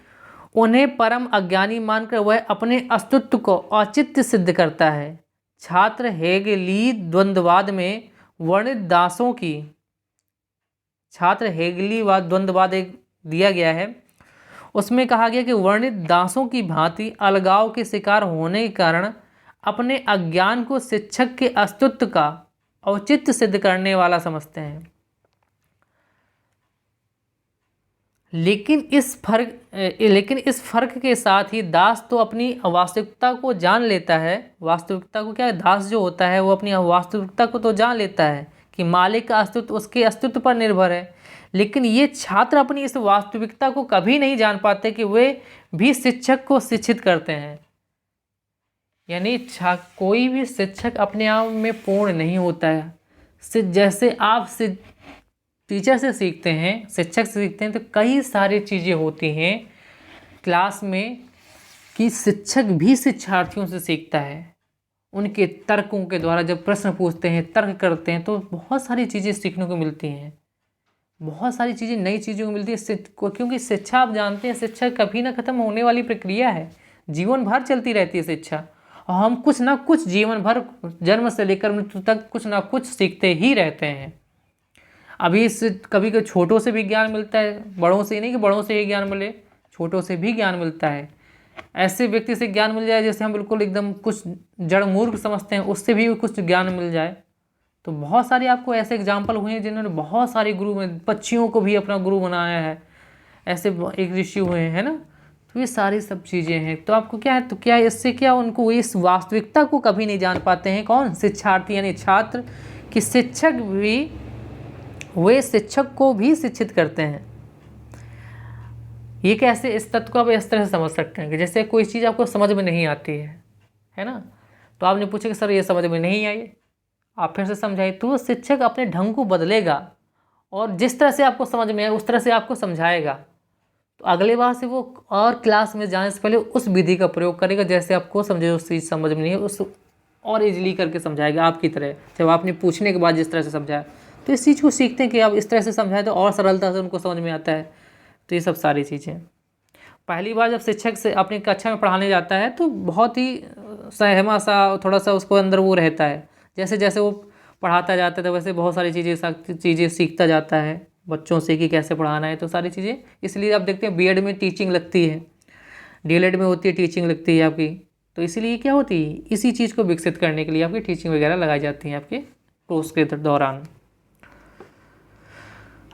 उन्हें परम अज्ञानी मानकर वह अपने अस्तित्व को औचित्य सिद्ध करता है। छात्र हेगेली द्वंद्ववाद में वर्णित दासों की, छात्र हेगेलीवाद द्वंद्ववाद एक दिया गया है, उसमें कहा गया कि वर्णित दासों की भांति अलगाव के शिकार होने के कारण अपने अज्ञान को शिक्षक के अस्तित्व का औचित्य सिद्ध करने वाला समझते हैं। लेकिन इस फर्क के साथ ही दास तो अपनी वास्तविकता को जान लेता है। वास्तविकता को क्या है, दास जो होता है वो अपनी वास्तविकता को तो जान लेता है कि मालिक का अस्तित्व उसके अस्तित्व पर निर्भर है, लेकिन ये छात्र अपनी इस वास्तविकता को कभी नहीं जान पाते कि वे भी शिक्षक को शिक्षित करते हैं। यानी कोई भी शिक्षक अपने आप में पूर्ण नहीं होता है। जैसे आप टीचर से सीखते हैं, शिक्षक से सीखते हैं, तो कई सारी चीज़ें होती हैं क्लास में कि शिक्षक भी शिक्षार्थियों से सीखता है। उनके तर्कों के द्वारा जब प्रश्न पूछते हैं, तर्क करते हैं, तो बहुत सारी चीज़ें सीखने को मिलती हैं, बहुत सारी चीज़ें, नई चीज़ों को मिलती है। क्योंकि शिक्षा, आप जानते हैं, शिक्षा कभी ना ख़त्म होने वाली प्रक्रिया है, जीवन भर चलती रहती है शिक्षा, और हम कुछ ना कुछ जीवन भर, जन्म से लेकर मृत्यु तक कुछ ना कुछ सीखते ही रहते हैं। अभी कभी छोटों से भी ज्ञान मिलता है, बड़ों से ही नहीं कि बड़ों से ही ज्ञान मिले, छोटों से भी ज्ञान मिलता है। ऐसे व्यक्ति से ज्ञान मिल जाए जैसे हम बिल्कुल एकदम कुछ जड़ मूर्ख समझते हैं, उससे भी कुछ ज्ञान मिल जाए। तो बहुत सारे आपको ऐसे एग्जाम्पल हुए हैं जिन्होंने बहुत सारे गुरु में, पक्षियों को भी अपना गुरु बनाया है, ऐसे एक ऋषि हुए हैं ना। तो ये सारी सब चीज़ें हैं। तो आपको क्या है, तो क्या इससे क्या, उनको इस वास्तविकता को कभी नहीं जान पाते हैं। कौन, शिक्षार्थी यानी छात्र, कि शिक्षक भी, वे शिक्षक को भी शिक्षित करते हैं। ये कैसे, इस तत्व को आप इस तरह से समझ सकते हैं कि जैसे कोई चीज़ आपको समझ में नहीं आती है ना, तो आपने पूछा कि सर ये समझ में नहीं आई, आप फिर से समझाइए, तो वो शिक्षक अपने ढंग को बदलेगा और जिस तरह से आपको समझ में आए उस तरह से आपको समझाएगा। तो अगले बार से वो और क्लास में जाने से पहले उस विधि का प्रयोग करेगा, जैसे आपको समझे, उस चीज़ समझ में नहीं है उस और इजीली करके समझाएगा आपकी तरह, जब आपने पूछने के बाद जिस तरह से समझाया। तो इस चीज़ को सीखते हैं कि आप इस तरह से समझाएं तो और सरलता से उनको समझ में आता है। तो ये सब सारी चीज़ें, पहली बार जब शिक्षक से अपनी कक्षा में पढ़ाने जाता है तो बहुत ही सहमा सा, थोड़ा सा उसको अंदर वो रहता है। जैसे जैसे वो पढ़ाता जाता है वैसे बहुत सारी चीज़ें सीखता जाता है बच्चों से कि कैसे पढ़ाना है। तो सारी चीज़ें, इसलिए आप देखते हैं बीएड में टीचिंग लगती है, डीएलएड में होती है टीचिंग लगती है आपकी। तो इसीलिए क्या होती है, इसी चीज़ को विकसित करने के लिए आपकी टीचिंग वगैरह लगाई जाती हैं आपके कोर्स के दौरान।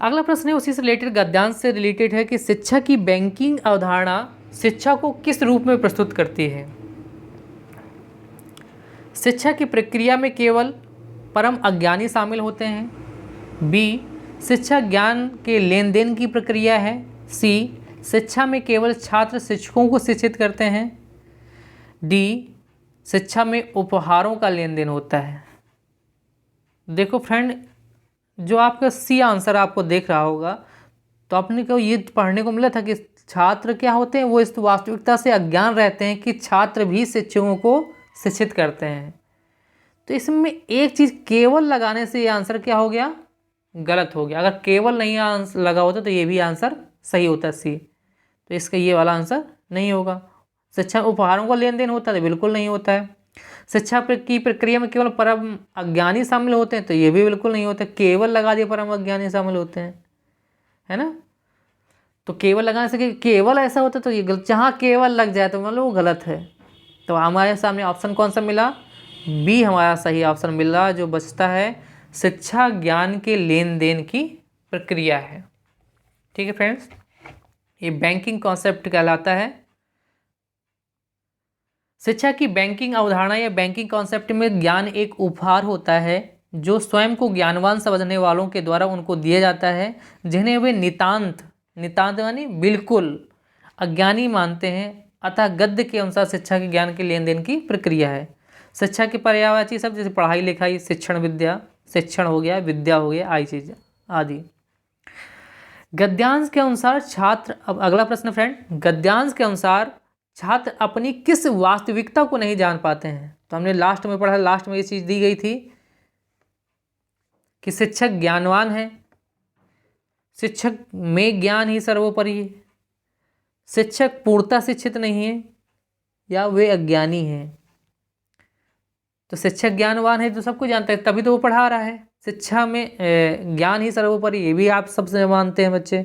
अगला प्रश्न है उसी से रिलेटेड, गद्यांश से रिलेटेड है कि शिक्षा की बैंकिंग अवधारणा शिक्षा को किस रूप में प्रस्तुत करती है। शिक्षा की प्रक्रिया में केवल परम अज्ञानी शामिल होते हैं। बी, शिक्षा ज्ञान के लेन देन की प्रक्रिया है। सी, शिक्षा में केवल छात्र शिक्षकों को शिक्षित करते हैं। डी, शिक्षा में उपहारों का लेन देन होता है। देखो फ्रेंड, जो आपका सी आंसर आपको देख रहा होगा, तो अपने को ये पढ़ने को मिला था कि छात्र क्या होते हैं, वो इस वास्तविकता से अज्ञान रहते हैं कि छात्र भी शिक्षकों को शिक्षित करते हैं। तो इसमें एक चीज़ केवल लगाने से ये आंसर क्या हो गया, गलत हो गया। अगर केवल नहीं आंसर लगा होता तो ये भी आंसर सही होता सी। तो इसका ये वाला आंसर नहीं होगा। शिक्षा उपहारों का लेन देन होता है तो बिल्कुल नहीं होता है। शिक्षा की प्रक्रिया में केवल परम अज्ञानी शामिल होते हैं तो ये भी बिल्कुल नहीं होता। केवल लगा दिए परम अज्ञानी शामिल होते हैं, है ना। तो केवल लगाने से केवल ऐसा होता तो ये गलत, जहाँ केवल लग जाए तो मतलब वो गलत है। तो हमारे सामने ऑप्शन कौन सा मिला, बी हमारा सही ऑप्शन मिल रहा। जो बचता है शिक्षा ज्ञान के लेन देन की प्रक्रिया है। ठीक है फ्रेंड्स, ये बैंकिंग कॉन्सेप्ट कहलाता है। शिक्षा की बैंकिंग अवधारणा या बैंकिंग कॉन्सेप्ट में ज्ञान एक उपहार होता है जो स्वयं को ज्ञानवान समझने वालों के द्वारा उनको दिया जाता है, जिन्हें वे नितांत यानी बिल्कुल अज्ञानी मानते हैं। अतः गद्य के अनुसार शिक्षा के ज्ञान के लेन देन की प्रक्रिया है। शिक्षा के पर्यायवाची शब्द जैसे पढ़ाई लिखाई, शिक्षण विद्या, शिक्षण हो गया, विद्या हो गया, आई चीज आदि। गद्यांश के अनुसार छात्र, अब अगला प्रश्न फ्रेंड, गद्यांश के अनुसार छात्र अपनी किस वास्तविकता को नहीं जान पाते हैं। तो हमने लास्ट में पढ़ा, लास्ट में ये चीज दी गई थी कि शिक्षक ज्ञानवान है, शिक्षक में ज्ञान ही सर्वोपरि है, शिक्षक पूर्णतः शिक्षित नहीं है या वे अज्ञानी हैं। तो शिक्षक ज्ञानवान है तो सबको जानता है, तभी तो वो पढ़ा रहा है। शिक्षा में ज्ञान ही सर्वोपरि, ये भी आप सबसे मानते हैं बच्चे।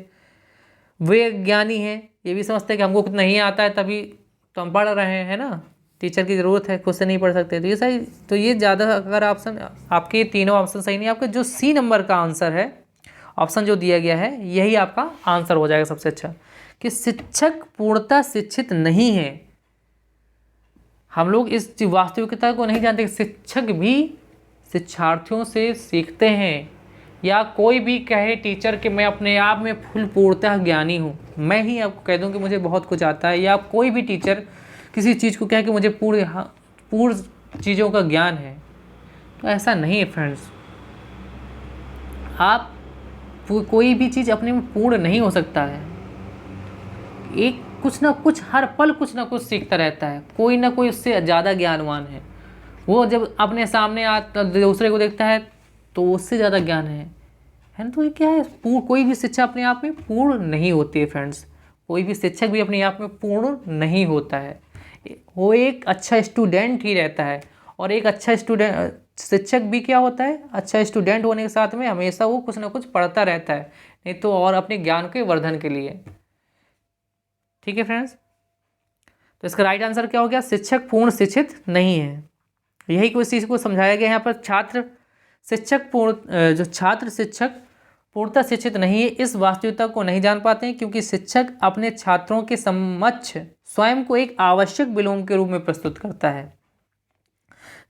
वे ज्ञानी हैं, ये भी समझते हैं कि हमको कुछ नहीं आता है तभी तो हम पढ़ रहे हैं ना, टीचर की ज़रूरत है, खुद से नहीं पढ़ सकते। तो ये सही, तो ये ज़्यादा अगर ऑप्शन आपके तीनों ऑप्शन सही नहीं, आपका जो सी नंबर का आंसर है, ऑप्शन जो दिया गया है, यही आपका आंसर हो जाएगा सबसे अच्छा, कि शिक्षक पूर्णतः शिक्षित नहीं है। हम लोग इस वास्तविकता को नहीं जानते कि शिक्षक भी शिक्षार्थियों से सीखते हैं। या कोई भी कहे टीचर कि मैं अपने आप में फुल पूर्णतः ज्ञानी हूँ, मैं ही आपको कह दूँ कि मुझे बहुत कुछ आता है, या कोई भी टीचर किसी चीज़ को कहे कि मुझे पूर्ण चीज़ों का ज्ञान है, तो ऐसा नहीं है फ्रेंड्स। आप कोई भी चीज़ अपने में पूर्ण नहीं हो सकता है। एक कुछ ना कुछ हर पल कुछ ना कुछ सीखता रहता है, कोई ना कोई उससे ज़्यादा ज्ञानवान है। वो जब अपने सामने दूसरे को देखता है तो उससे ज़्यादा ज्ञान है ना। तो ये क्या है, कोई भी शिक्षा अपने आप में पूर्ण नहीं होती है फ्रेंड्स। कोई भी शिक्षक भी अपने आप में पूर्ण नहीं होता है। वो एक अच्छा स्टूडेंट ही रहता है, और एक अच्छा स्टूडेंट शिक्षक भी क्या होता है, अच्छा स्टूडेंट होने के साथ में हमेशा वो कुछ ना कुछ पढ़ता रहता है, नहीं तो और अपने ज्ञान के वर्धन के लिए। ठीक है फ्रेंड्स, तो इसका राइट आंसर क्या हो गया, शिक्षक पूर्ण शिक्षित नहीं है। यही कुछ चीज़ को समझाया गया यहाँ पर। छात्र शिक्षक पूर्णतः शिक्षित नहीं है, इस वास्तविकता को नहीं जान पाते हैं, क्योंकि शिक्षक अपने छात्रों के समक्ष स्वयं को एक आवश्यक विलोम के रूप में प्रस्तुत करता है।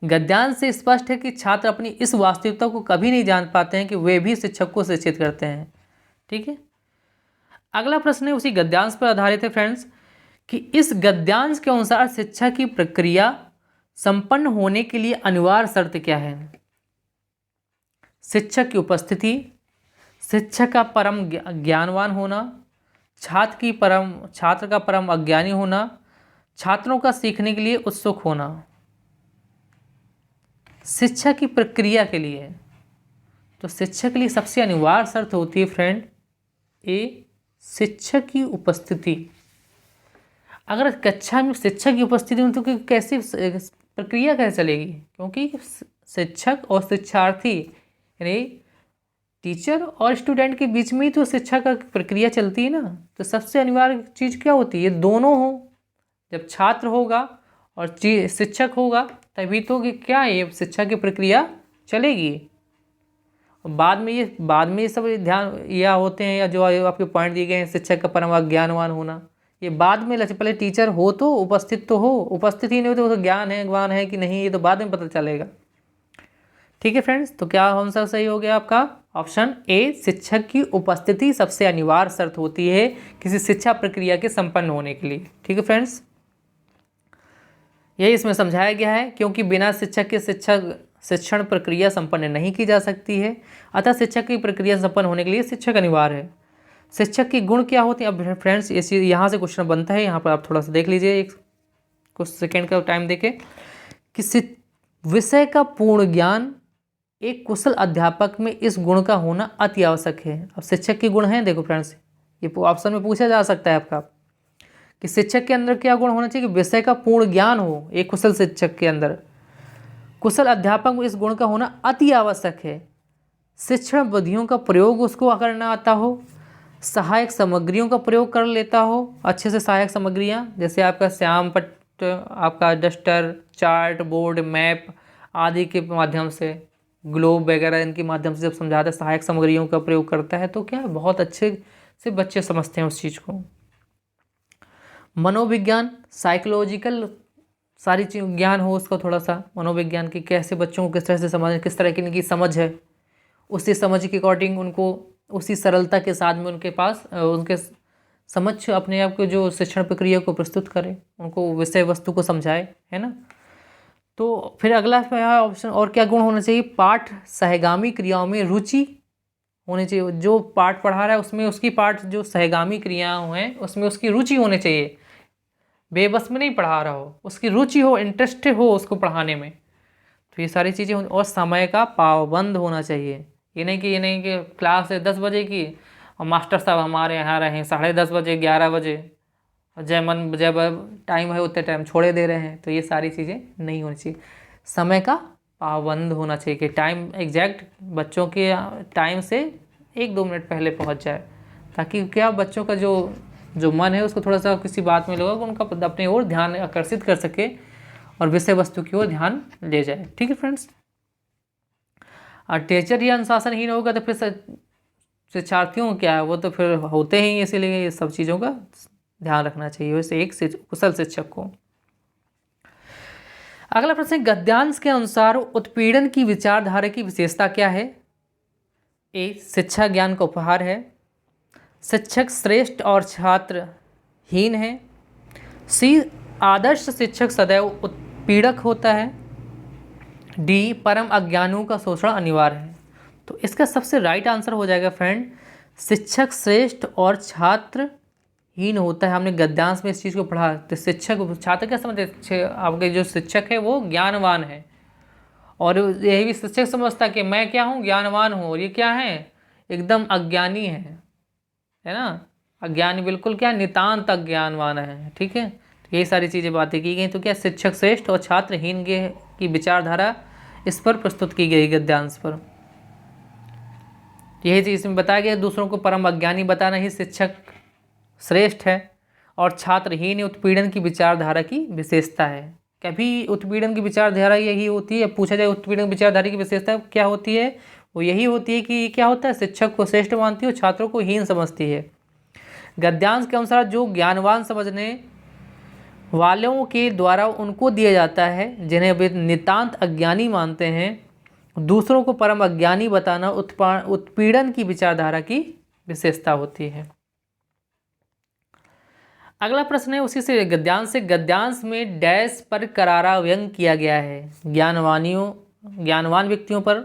गद्यांश से स्पष्ट है कि छात्र अपनी इस वास्तविकता को कभी नहीं जान पाते हैं कि वे भी शिक्षक को शिक्षित करते हैं। ठीक है, अगला प्रश्न है उसी गद्यांश पर आधारित है फ्रेंड्स, कि इस गद्यांश के अनुसार शिक्षा की प्रक्रिया संपन्न होने के लिए अनिवार्य शर्त क्या है। शिक्षक की उपस्थिति, शिक्षक का परम ज्ञानवान होना, छात्र का परम अज्ञानी होना, छात्रों का सीखने के लिए उत्सुक होना। शिक्षा की प्रक्रिया के लिए तो शिक्षक के लिए सबसे अनिवार्य शर्त होती है फ्रेंड ए, शिक्षक की उपस्थिति। अगर कक्षा में शिक्षक की उपस्थिति में तो कैसी प्रक्रिया कैसे चलेगी, क्योंकि शिक्षक और शिक्षार्थी यानी टीचर और स्टूडेंट के बीच में ही तो शिक्षा का प्रक्रिया चलती है ना। तो सबसे अनिवार्य चीज़ क्या होती है, दोनों हो। जब छात्र होगा और शिक्षक होगा तभी तो क्या है, ये शिक्षा की प्रक्रिया चलेगी। बाद में ये सब ध्यान या होते हैं, या जो आपके पॉइंट दिए गए हैं, शिक्षक का परम ज्ञानवान होना, ये बाद में पहले टीचर हो तो उपस्थित तो हो, उपस्थित ही नहीं हो तो ज्ञान है कि नहीं, ये तो बाद में पता चलेगा। ठीक है फ्रेंड्स, तो क्या आंसर सही हो गया आपका ऑप्शन ए, शिक्षक की उपस्थिति सबसे अनिवार्य शर्त होती है किसी शिक्षा प्रक्रिया के संपन्न होने के लिए। ठीक है फ्रेंड्स, यही इसमें समझाया गया है, क्योंकि बिना शिक्षक के शिक्षण प्रक्रिया संपन्न नहीं की जा सकती है, अतः शिक्षक की प्रक्रिया संपन्न होने के लिए शिक्षक अनिवार्य है। शिक्षक की गुण क्या होते हैं? अब फ्रेंड्स इसी यहाँ से क्वेश्चन बनता है, यहाँ पर आप थोड़ा सा देख लीजिए, एक कुछ सेकेंड का टाइम देके कि विषय का पूर्ण ज्ञान एक कुशल अध्यापक में इस गुण का होना अति आवश्यक है। अब शिक्षक के गुण हैं, देखो फ्रेंड्स ये ऑप्शन में पूछा जा सकता है आपका कि शिक्षक के अंदर क्या गुण होना चाहिए कि विषय का पूर्ण ज्ञान हो एक कुशल शिक्षक के अंदर, कुशल अध्यापक में इस गुण का होना अति आवश्यक है, शिक्षण विधियों का प्रयोग उसको करना आता हो, सहायक सामग्रियों का प्रयोग कर लेता हो अच्छे से, सहायक सामग्रियाँ जैसे आपका श्याम पट्ट, आपका डस्टर, चार्ट बोर्ड, मैप आदि के माध्यम से, ग्लोब वगैरह इनके माध्यम से जब समझाता है, सहायक सामग्रियों का प्रयोग करता है तो क्या बहुत अच्छे से बच्चे समझते हैं उस चीज़ को। मनोविज्ञान, साइकोलॉजिकल सारी चीज ज्ञान हो उसका, थोड़ा सा मनोविज्ञान की कैसे बच्चों को किस तरह से समझ, किस तरह की इनकी समझ है, उसी समझ के अकॉर्डिंग उनको उसी सरलता के साथ में उनके पास उनके समझ अपने आप को जो शिक्षण प्रक्रिया को प्रस्तुत करे, उनको विषय वस्तु को समझाए, है ना। तो फिर अगला ऑप्शन और क्या गुण होना चाहिए? पाठ सहगामी क्रियाओं में रुचि होनी चाहिए, जो पाठ पढ़ा रहा है उसमें उसकी पाठ जो सहगामी क्रियाएं हैं उसमें उसकी रुचि होनी चाहिए, बेबस में नहीं पढ़ा रहा हो, उसकी रुचि हो, इंटरेस्ट हो उसको पढ़ाने में। तो ये सारी चीज़ें और समय का पाबंद होना चाहिए, ये नहीं कि क्लास है 10 बजे की और मास्टर साहब हमारे यहाँ रहे 10:30 बजे 11 बजे, जब टाइम है उतने टाइम छोड़े दे रहे हैं, तो ये सारी चीज़ें नहीं होनी चाहिए। समय का पाबंद होना चाहिए कि टाइम एग्जैक्ट बच्चों के टाइम से 1-2 मिनट पहले पहुंच जाए, ताकि क्या बच्चों का जो मन है उसको थोड़ा सा किसी बात में लगा उनका अपनी ओर ध्यान आकर्षित कर सके और विषय वस्तु की ओर ध्यान ले जाए। ठीक है फ्रेंड्स। और टीचर या अनुशासनहीन होगा तो फिर शिक्षार्थियों क्या है, वो तो फिर होते ही, इसीलिए ये सब चीज़ों का ध्यान रखना चाहिए वैसे एक कुशल शिक्षक को। अगला प्रश्न, गद्यांश के अनुसार उत्पीड़न की विचारधारा की विशेषता क्या है? ए, शिक्षा ज्ञान का उपहार है, शिक्षक श्रेष्ठ और छात्र हीन है, सी, आदर्श शिक्षक सदैव उत्पीड़क होता है, डी, परम अज्ञानियों का शोषण अनिवार्य है। तो इसका सबसे राइट आंसर हो जाएगा फ्रेंड, शिक्षक श्रेष्ठ और छात्र हीन होता है। हमने गद्यांश में इस चीज़ को पढ़ा। तो शिक्षक, छात्र क्या समझते, आपके जो शिक्षक है वो ज्ञानवान है, और यही भी शिक्षक समझता है कि मैं क्या हूँ, ज्ञानवान हूँ, और ये क्या है, एकदम अज्ञानी है ना, अज्ञानी बिल्कुल क्या, नितांत अज्ञानवान है। ठीक है, तो यही सारी चीज़ें बातें की गई। तो क्या शिक्षक श्रेष्ठ और छात्र हीन की विचारधारा इस पर प्रस्तुत की गई गद्यांश पर। यही चीज़ इसमें बताया गया, दूसरों को परम अज्ञानी बताना ही शिक्षक श्रेष्ठ है और छात्रहीन उत्पीड़न की विचारधारा की विशेषता है। कभी उत्पीड़न की विचारधारा यही होती है, पूछा जाए उत्पीड़न विचारधारा की विशेषता क्या होती है, वो यही होती है कि क्या होता है, शिक्षक को श्रेष्ठ मानती है और छात्रों को हीन समझती है। गद्यांश के अनुसार जो ज्ञानवान समझने वालों के द्वारा उनको दिया जाता है जिन्हें वे नितांत अज्ञानी मानते हैं, दूसरों को परम अज्ञानी बताना उत्पीड़न की विचारधारा की विशेषता होती है। अगला प्रश्न है उसी से, गद्यांश में डैश पर करारा व्यंग किया गया है, ज्ञानवान व्यक्तियों पर,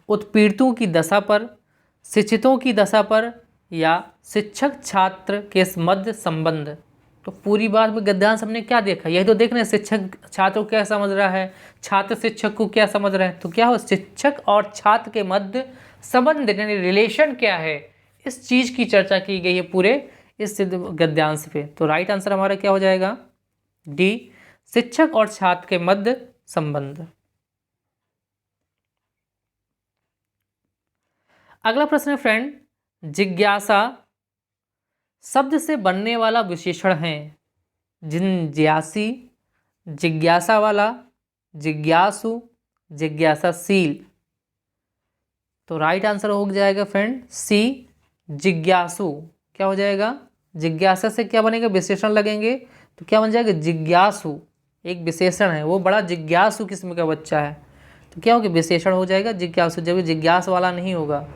उत्पीड़ितों की दशा पर, शिक्षितों की दशा पर, या शिक्षक छात्र के मध्य संबंध। तो पूरी बात में गद्यांश हमने क्या देखा, यही तो देखना है, शिक्षक छात्र को क्या समझ रहा है, छात्र शिक्षक को क्या समझ रहा है। तो क्या हो, शिक्षक और छात्र के मध्य संबंध यानी रिलेशन क्या है, इस चीज़ की चर्चा की गई है पूरे इस गद्यांश पे। तो राइट आंसर हमारा क्या हो जाएगा, डी, शिक्षक और छात्र के मध्य संबंध। अगला प्रश्न है फ्रेंड, जिज्ञासा शब्द से बनने वाला विशेषण है। जिज्ञासी, जिज्ञासा वाला, जिज्ञासु, जिज्ञासाशील। तो राइट आंसर हो जाएगा फ्रेंड सी, जिज्ञासु। क्या हो जाएगा, जिज्ञासा से क्या बनेगा, विशेषण लगेंगे, तो क्या बन जाएगा, जिज्ञासु एक विशेषण है, वो बड़ा जिज्ञासु किस्म का बच्चा है, तो क्या होगा, विशेषण हो जाएगा जिज्ञासु, जब जिज्ञास वाला नहीं होगा।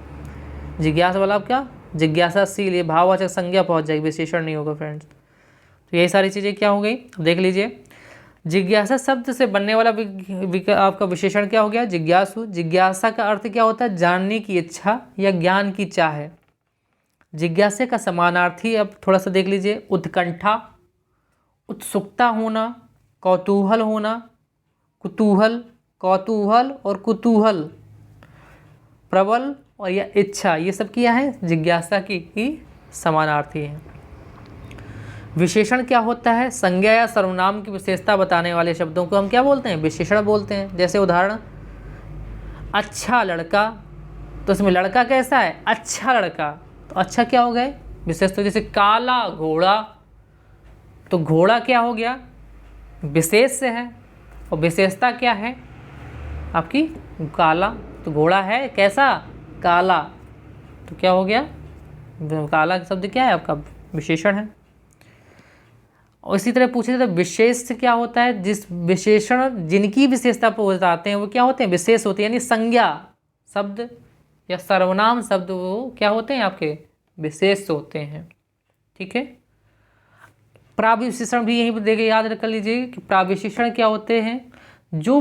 जिज्ञास वाला अब क्या, जिज्ञासाशील, ये भाववाचक संज्ञा पहुंच जाएगी, विशेषण नहीं होगा फ्रेंड्स। तो यही सारी चीज़ें क्या हो गई, देख लीजिए। जिज्ञासा शब्द से बनने वाला आपका विशेषण क्या हो गया, जिज्ञासु। जिज्ञासा का अर्थ क्या होता है, जानने की इच्छा या ज्ञान की चाह है। जिज्ञासा का समानार्थी अब थोड़ा सा देख लीजिए, उत्कंठा, उत्सुकता होना, कौतूहल होना, कुतूहल, कौतूहल और कुतूहल, प्रबल और या इच्छा, ये सब क्या है, जिज्ञासा की ही समानार्थी है। विशेषण क्या होता है, संज्ञा या सर्वनाम की विशेषता बताने वाले शब्दों को हम क्या बोलते हैं, विशेषण बोलते हैं। जैसे उदाहरण, अच्छा लड़का, तो इसमें लड़का कैसा है, अच्छा लड़का, तो अच्छा क्या हो गए, विशेषता। जैसे काला घोड़ा, तो घोड़ा क्या हो गया, विशेष से है, और विशेषता क्या है आपकी, काला, तो घोड़ा है कैसा, काला, तो क्या हो गया, काला शब्द क्या है आपका, विशेषण है। और इसी तरह पूछे तो विशेष से क्या होता है, जिस विशेषण जिनकी विशेषता पर बताते हैं वो क्या होते हैं, विशेष होते हैं, यानी संज्ञा शब्द या सर्वनाम शब्द वो क्या होते हैं आपके, विशेष होते हैं। ठीक है, प्राविशेषण भी यहीं पर देखे, याद कर लीजिए कि प्राविशेषण क्या होते हैं, जो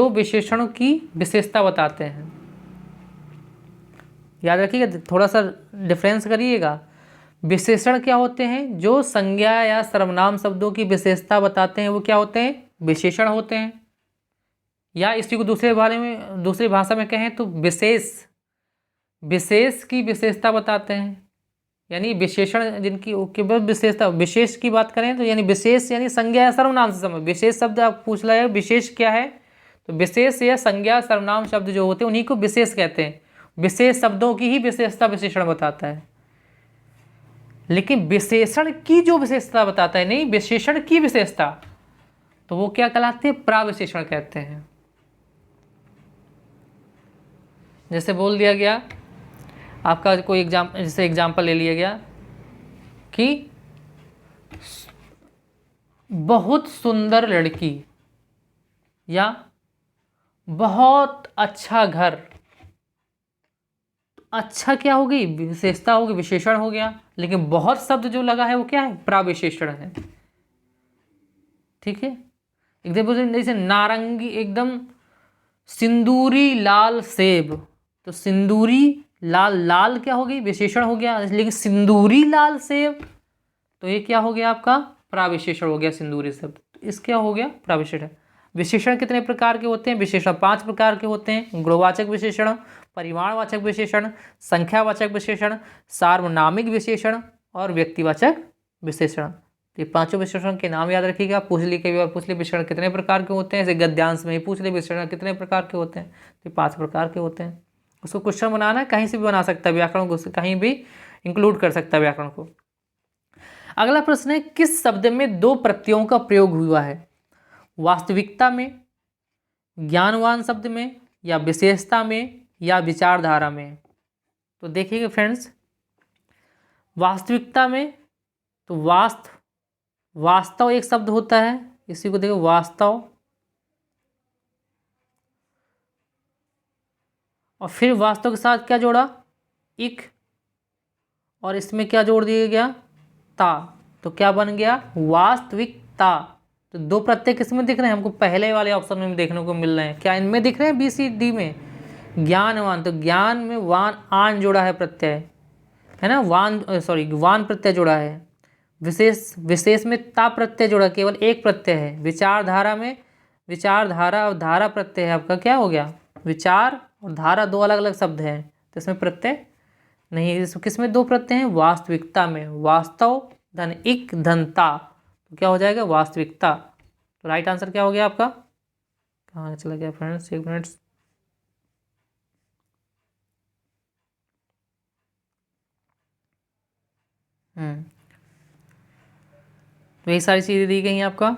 विशेषणों की विशेषता बताते हैं। याद रखिएगा, थोड़ा सा डिफरेंस करिएगा। विशेषण क्या होते हैं, जो संज्ञा या सर्वनाम शब्दों की विशेषता बताते हैं वो क्या होते हैं, विशेषण होते हैं। या इसी को दूसरी भाषा में कहें तो विशेष की विशेषता बताते हैं, यानी विशेषण जिनकी केवल विशेषता, विशेष की बात करें तो यानी विशेष यानी संज्ञा या सर्वनाम से समय, विशेष शब्द आप पूछ रहे हैं विशेष क्या है, तो विशेष या संज्ञा सर्वनाम शब्द जो होते हैं उन्हीं को विशेष कहते हैं। विशेष शब्दों की ही विशेषता विशेषण बताता है, लेकिन विशेषण की जो विशेषता बताता है, नहीं विशेषण की विशेषता, तो वो क्या कहलाते हैं, प्राविशेषण कहते हैं। जैसे बोल दिया गया आपका कोई जैसे एग्जाम्पल ले लिया गया कि बहुत सुंदर लड़की या बहुत अच्छा घर, अच्छा क्या होगी, विशेषता होगी, विशेषण हो गया, लेकिन बहुत शब्द जो लगा है वो क्या है, प्राविशेषण है। ठीक है, एकदम जैसे नारंगी, एकदम सिंदूरी लाल सेब, तो सिंदूरी लाल, लाल क्या होगी, विशेषण हो गया, लेकिन सिंदूरी लाल सेब, तो ये क्या हो गया आपका, प्राविशेषण हो गया, सिंदूरी शब्द, इस क्या हो गया, प्राविशेषण। विशेषण कितने प्रकार के होते हैं, विशेषण 5 प्रकार के होते हैं, गुणवाचक विशेषण, परिमाणवाचक विशेषण, संख्यावाचक विशेषण, सार्वनामिक विशेषण और व्यक्तिवाचक विशेषण। ये पांचों विशेषण के नाम याद रखिएगा। पूछ ली कई बार, पूछ ली विशेषण कितने प्रकार के होते हैं, जैसे गद्यांश में ही पूछ ली विशेषण कितने प्रकार के होते हैं, तो 5 प्रकार के होते हैं। उसको क्वेश्चन बनाना है, कहीं से भी बना सकता है, व्याकरण को कहीं भी इंक्लूड कर सकता है व्याकरण को। अगला प्रश्न है, किस शब्द में 2 प्रत्ययों का प्रयोग हुआ है, वास्तविकता में, ज्ञानवान शब्द में, या विशेषता में, या विचारधारा में। तो देखिएगा फ्रेंड्स, वास्तविकता में तो वास्तव एक शब्द होता है, इसी को देखो वास्तव, और फिर वास्तव के साथ क्या जोड़ा, इक, और इसमें क्या जोड़ दिया गया, ता, तो क्या बन गया, वास्तविकता। तो 2 प्रत्यय किसमें दिख रहे हैं हमको, पहले वाले ऑप्शन में देखने को मिल रहे हैं, क्या इनमें दिख रहे हैं, बी सी डी में, ज्ञानवान, तो ज्ञान में वान आन जोड़ा है प्रत्यय, है ना, वान प्रत्यय जोड़ा है। विशेष में ता प्रत्यय जोड़ा, केवल एक प्रत्यय है। विचारधारा में विचारधारा और धारा प्रत्यय है आपका, क्या हो गया, विचार और धारा 2 अलग अलग शब्द हैं, तो इसमें प्रत्यय नहीं है। किसमें 2 प्रत्यय हैं, वास्तविकता में, वास्तव धन इक धनता, तो क्या हो जाएगा, वास्तविकता। तो राइट आंसर क्या हो गया आपका, कहाँ चला गया फ्रेंड्स, 1 मिनट, तो यही सारी चीज़ें दी गई हैं आपका।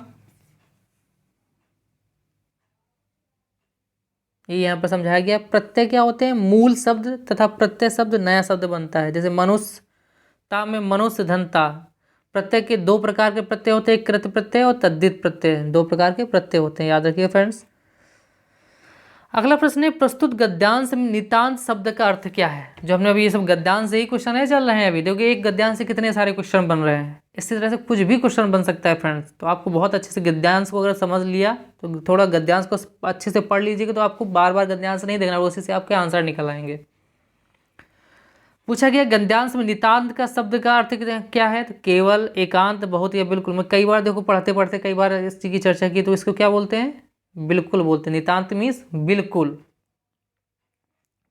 ये यहाँ पर समझाया गया। प्रत्यय क्या होते हैं, मूल शब्द तथा प्रत्यय शब्द नया शब्द बनता है। जैसे मनुष्यता में मनुष्य धनता, प्रत्यय के 2 प्रकार के प्रत्यय होते हैं, कृत प्रत्यय और तद्धित प्रत्यय, 2 प्रकार के प्रत्यय होते हैं, याद रखिए फ्रेंड्स। अगला प्रश्न है, प्रस्तुत गद्यांश में नितांत शब्द का अर्थ क्या है। जो हमने अभी ये सब गद्यांश से ही क्वेश्चन है चल रहे हैं अभी, देखिए एक गद्यांश से कितने सारे क्वेश्चन बन रहे हैं, इसी तरह से कुछ भी क्वेश्चन बन सकता है फ्रेंड्स। तो आपको बहुत अच्छे से गद्यांश को अगर समझ लिया तो थोड़ा गद्यांश को अच्छे से पढ़ लीजिएगा, तो आपको बार बार गद्यांश नहीं देखना, उसी से आपके आंसर निकल आएंगे। पूछा गया गद्यांश में नितांत का शब्द का अर्थ क्या है, तो केवल, एकांत, बहुत या बिल्कुल। मैं कई बार देखो पढ़ते पढ़ते कई बार इस चीज़ की चर्चा की, तो इसको क्या बोलते हैं, बिल्कुल बोलते हैं। नितांत मीन्स बिल्कुल।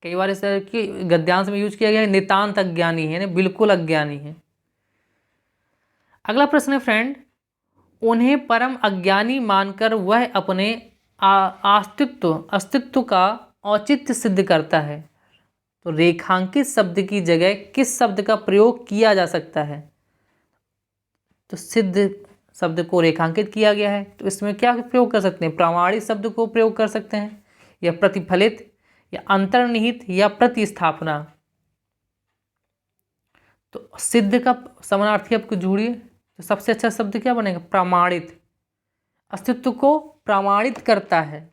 कई बार इस तरह की गद्यांश में यूज किया गया है, नितांत अज्ञानी है, बिल्कुल अज्ञानी है। अगला प्रश्न है फ्रेंड, उन्हें परम अज्ञानी मानकर वह अपने अस्तित्व का औचित्य सिद्ध करता है, तो रेखांकित शब्द की जगह किस शब्द का प्रयोग किया जा सकता है, तो सिद्ध शब्द को रेखांकित किया गया है, तो इसमें क्या प्रयोग कर सकते हैं, प्रामाणिक शब्द को प्रयोग कर सकते हैं, या प्रतिफलित, या अंतर्निहित, या प्रतिस्थापना। तो सिद्ध का समानार्थी आपको जोड़िए, तो सबसे अच्छा शब्द क्या बनेगा, प्रामाणित। अस्तित्व को प्रमाणित करता है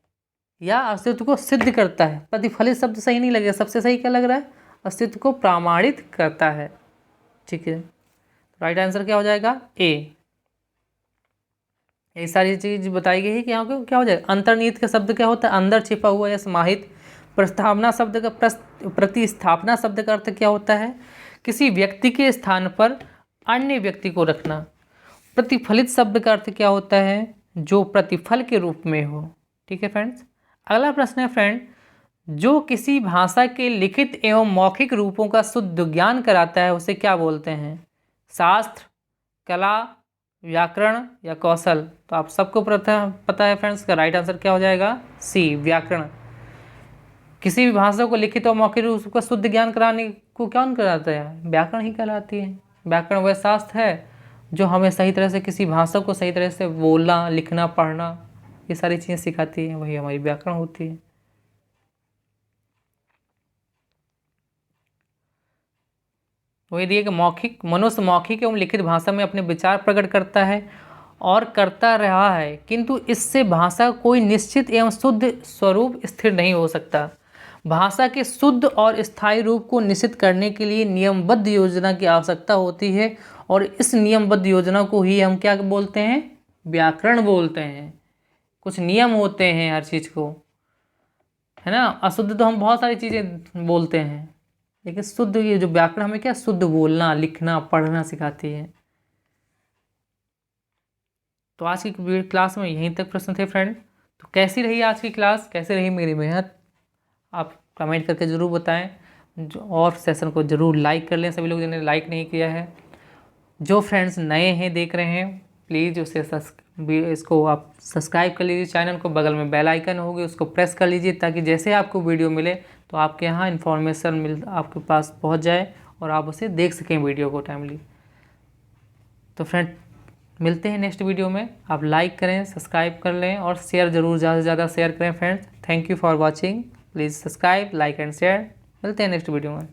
या अस्तित्व को सिद्ध करता है। प्रतिफलित शब्द सही नहीं लगेगा, सबसे सही क्या लग रहा है, अस्तित्व को प्रमाणित करता है। ठीक है, राइट आंसर क्या हो जाएगा, ए। ये सारी चीज बताई गई है कि यहाँ क्या हो जाएगा। अंतर्निहित का शब्द क्या होता है, अंदर छिपा हुआ या समाहित। प्रस्थापना शब्द का प्रतिस्थापना शब्द का अर्थ क्या होता है, किसी व्यक्ति के स्थान पर अन्य व्यक्ति को रखना। प्रतिफलित शब्द का अर्थ क्या होता है, जो प्रतिफल के रूप में हो। ठीक है फ्रेंड्स। अगला प्रश्न है फ्रेंड, जो किसी भाषा के लिखित एवं मौखिक रूपों का शुद्ध ज्ञान कराता है उसे क्या बोलते हैं, शास्त्र, कला, व्याकरण, या कौशल। तो आप सबको पता है फ्रेंड्स का राइट आंसर क्या हो जाएगा, सी, व्याकरण। किसी भी भाषा को लिखित और मौखिक रूप का शुद्ध ज्ञान कराने को कौन कराता है, व्याकरण ही कहलाती है। व्याकरण वह शास्त्र है जो हमें सही तरह से किसी भाषा को सही तरह से बोलना, लिखना, पढ़ना, ये सारी चीज़ें सिखाती है, वही हमारी व्याकरण होती है। वही दिए कि मौखिक, मनुष्य मौखिक एवं लिखित भाषा में अपने विचार प्रकट करता है और करता रहा है, किंतु इससे भाषा कोई निश्चित एवं शुद्ध स्वरूप स्थिर नहीं हो सकता। भाषा के शुद्ध और स्थायी रूप को निश्चित करने के लिए नियमबद्ध योजना की आवश्यकता होती है, और इस नियमबद्ध योजना को ही हम क्या बोलते हैं, व्याकरण बोलते हैं। कुछ नियम होते हैं हर चीज़ को, है ना। अशुद्ध तो हम बहुत सारी चीज़ें बोलते हैं, लेकिन शुद्ध ये जो व्याकरण हमें क्या, शुद्ध बोलना, लिखना, पढ़ना सिखाती है। तो आज की क्लास में यहीं तक प्रश्न थे फ्रेंड। तो कैसी रही आज की क्लास, कैसे रही मेरी मेहनत, आप कमेंट करके ज़रूर बताएं। जो और सेशन को ज़रूर लाइक कर लें, सभी लोग जिन्होंने लाइक नहीं किया है। जो फ्रेंड्स नए हैं, देख रहे हैं, प्लीज़ उसे इसको आप सब्सक्राइब कर लीजिए चैनल को। बगल में बेल आइकन होगी, उसको प्रेस कर लीजिए, ताकि जैसे आपको वीडियो मिले तो आपके यहाँ इन्फॉर्मेशन आपके पास पहुँच जाए और आप उसे देख सकें वीडियो को टाइमली। तो फ्रेंड मिलते हैं नेक्स्ट वीडियो में। आप लाइक करें, सब्सक्राइब कर लें और शेयर ज़रूर, ज़्यादा से ज़्यादा शेयर करें friends. Thank you for watching. Please subscribe, like and share. मिलते हैं नेक्स्ट वीडियो में।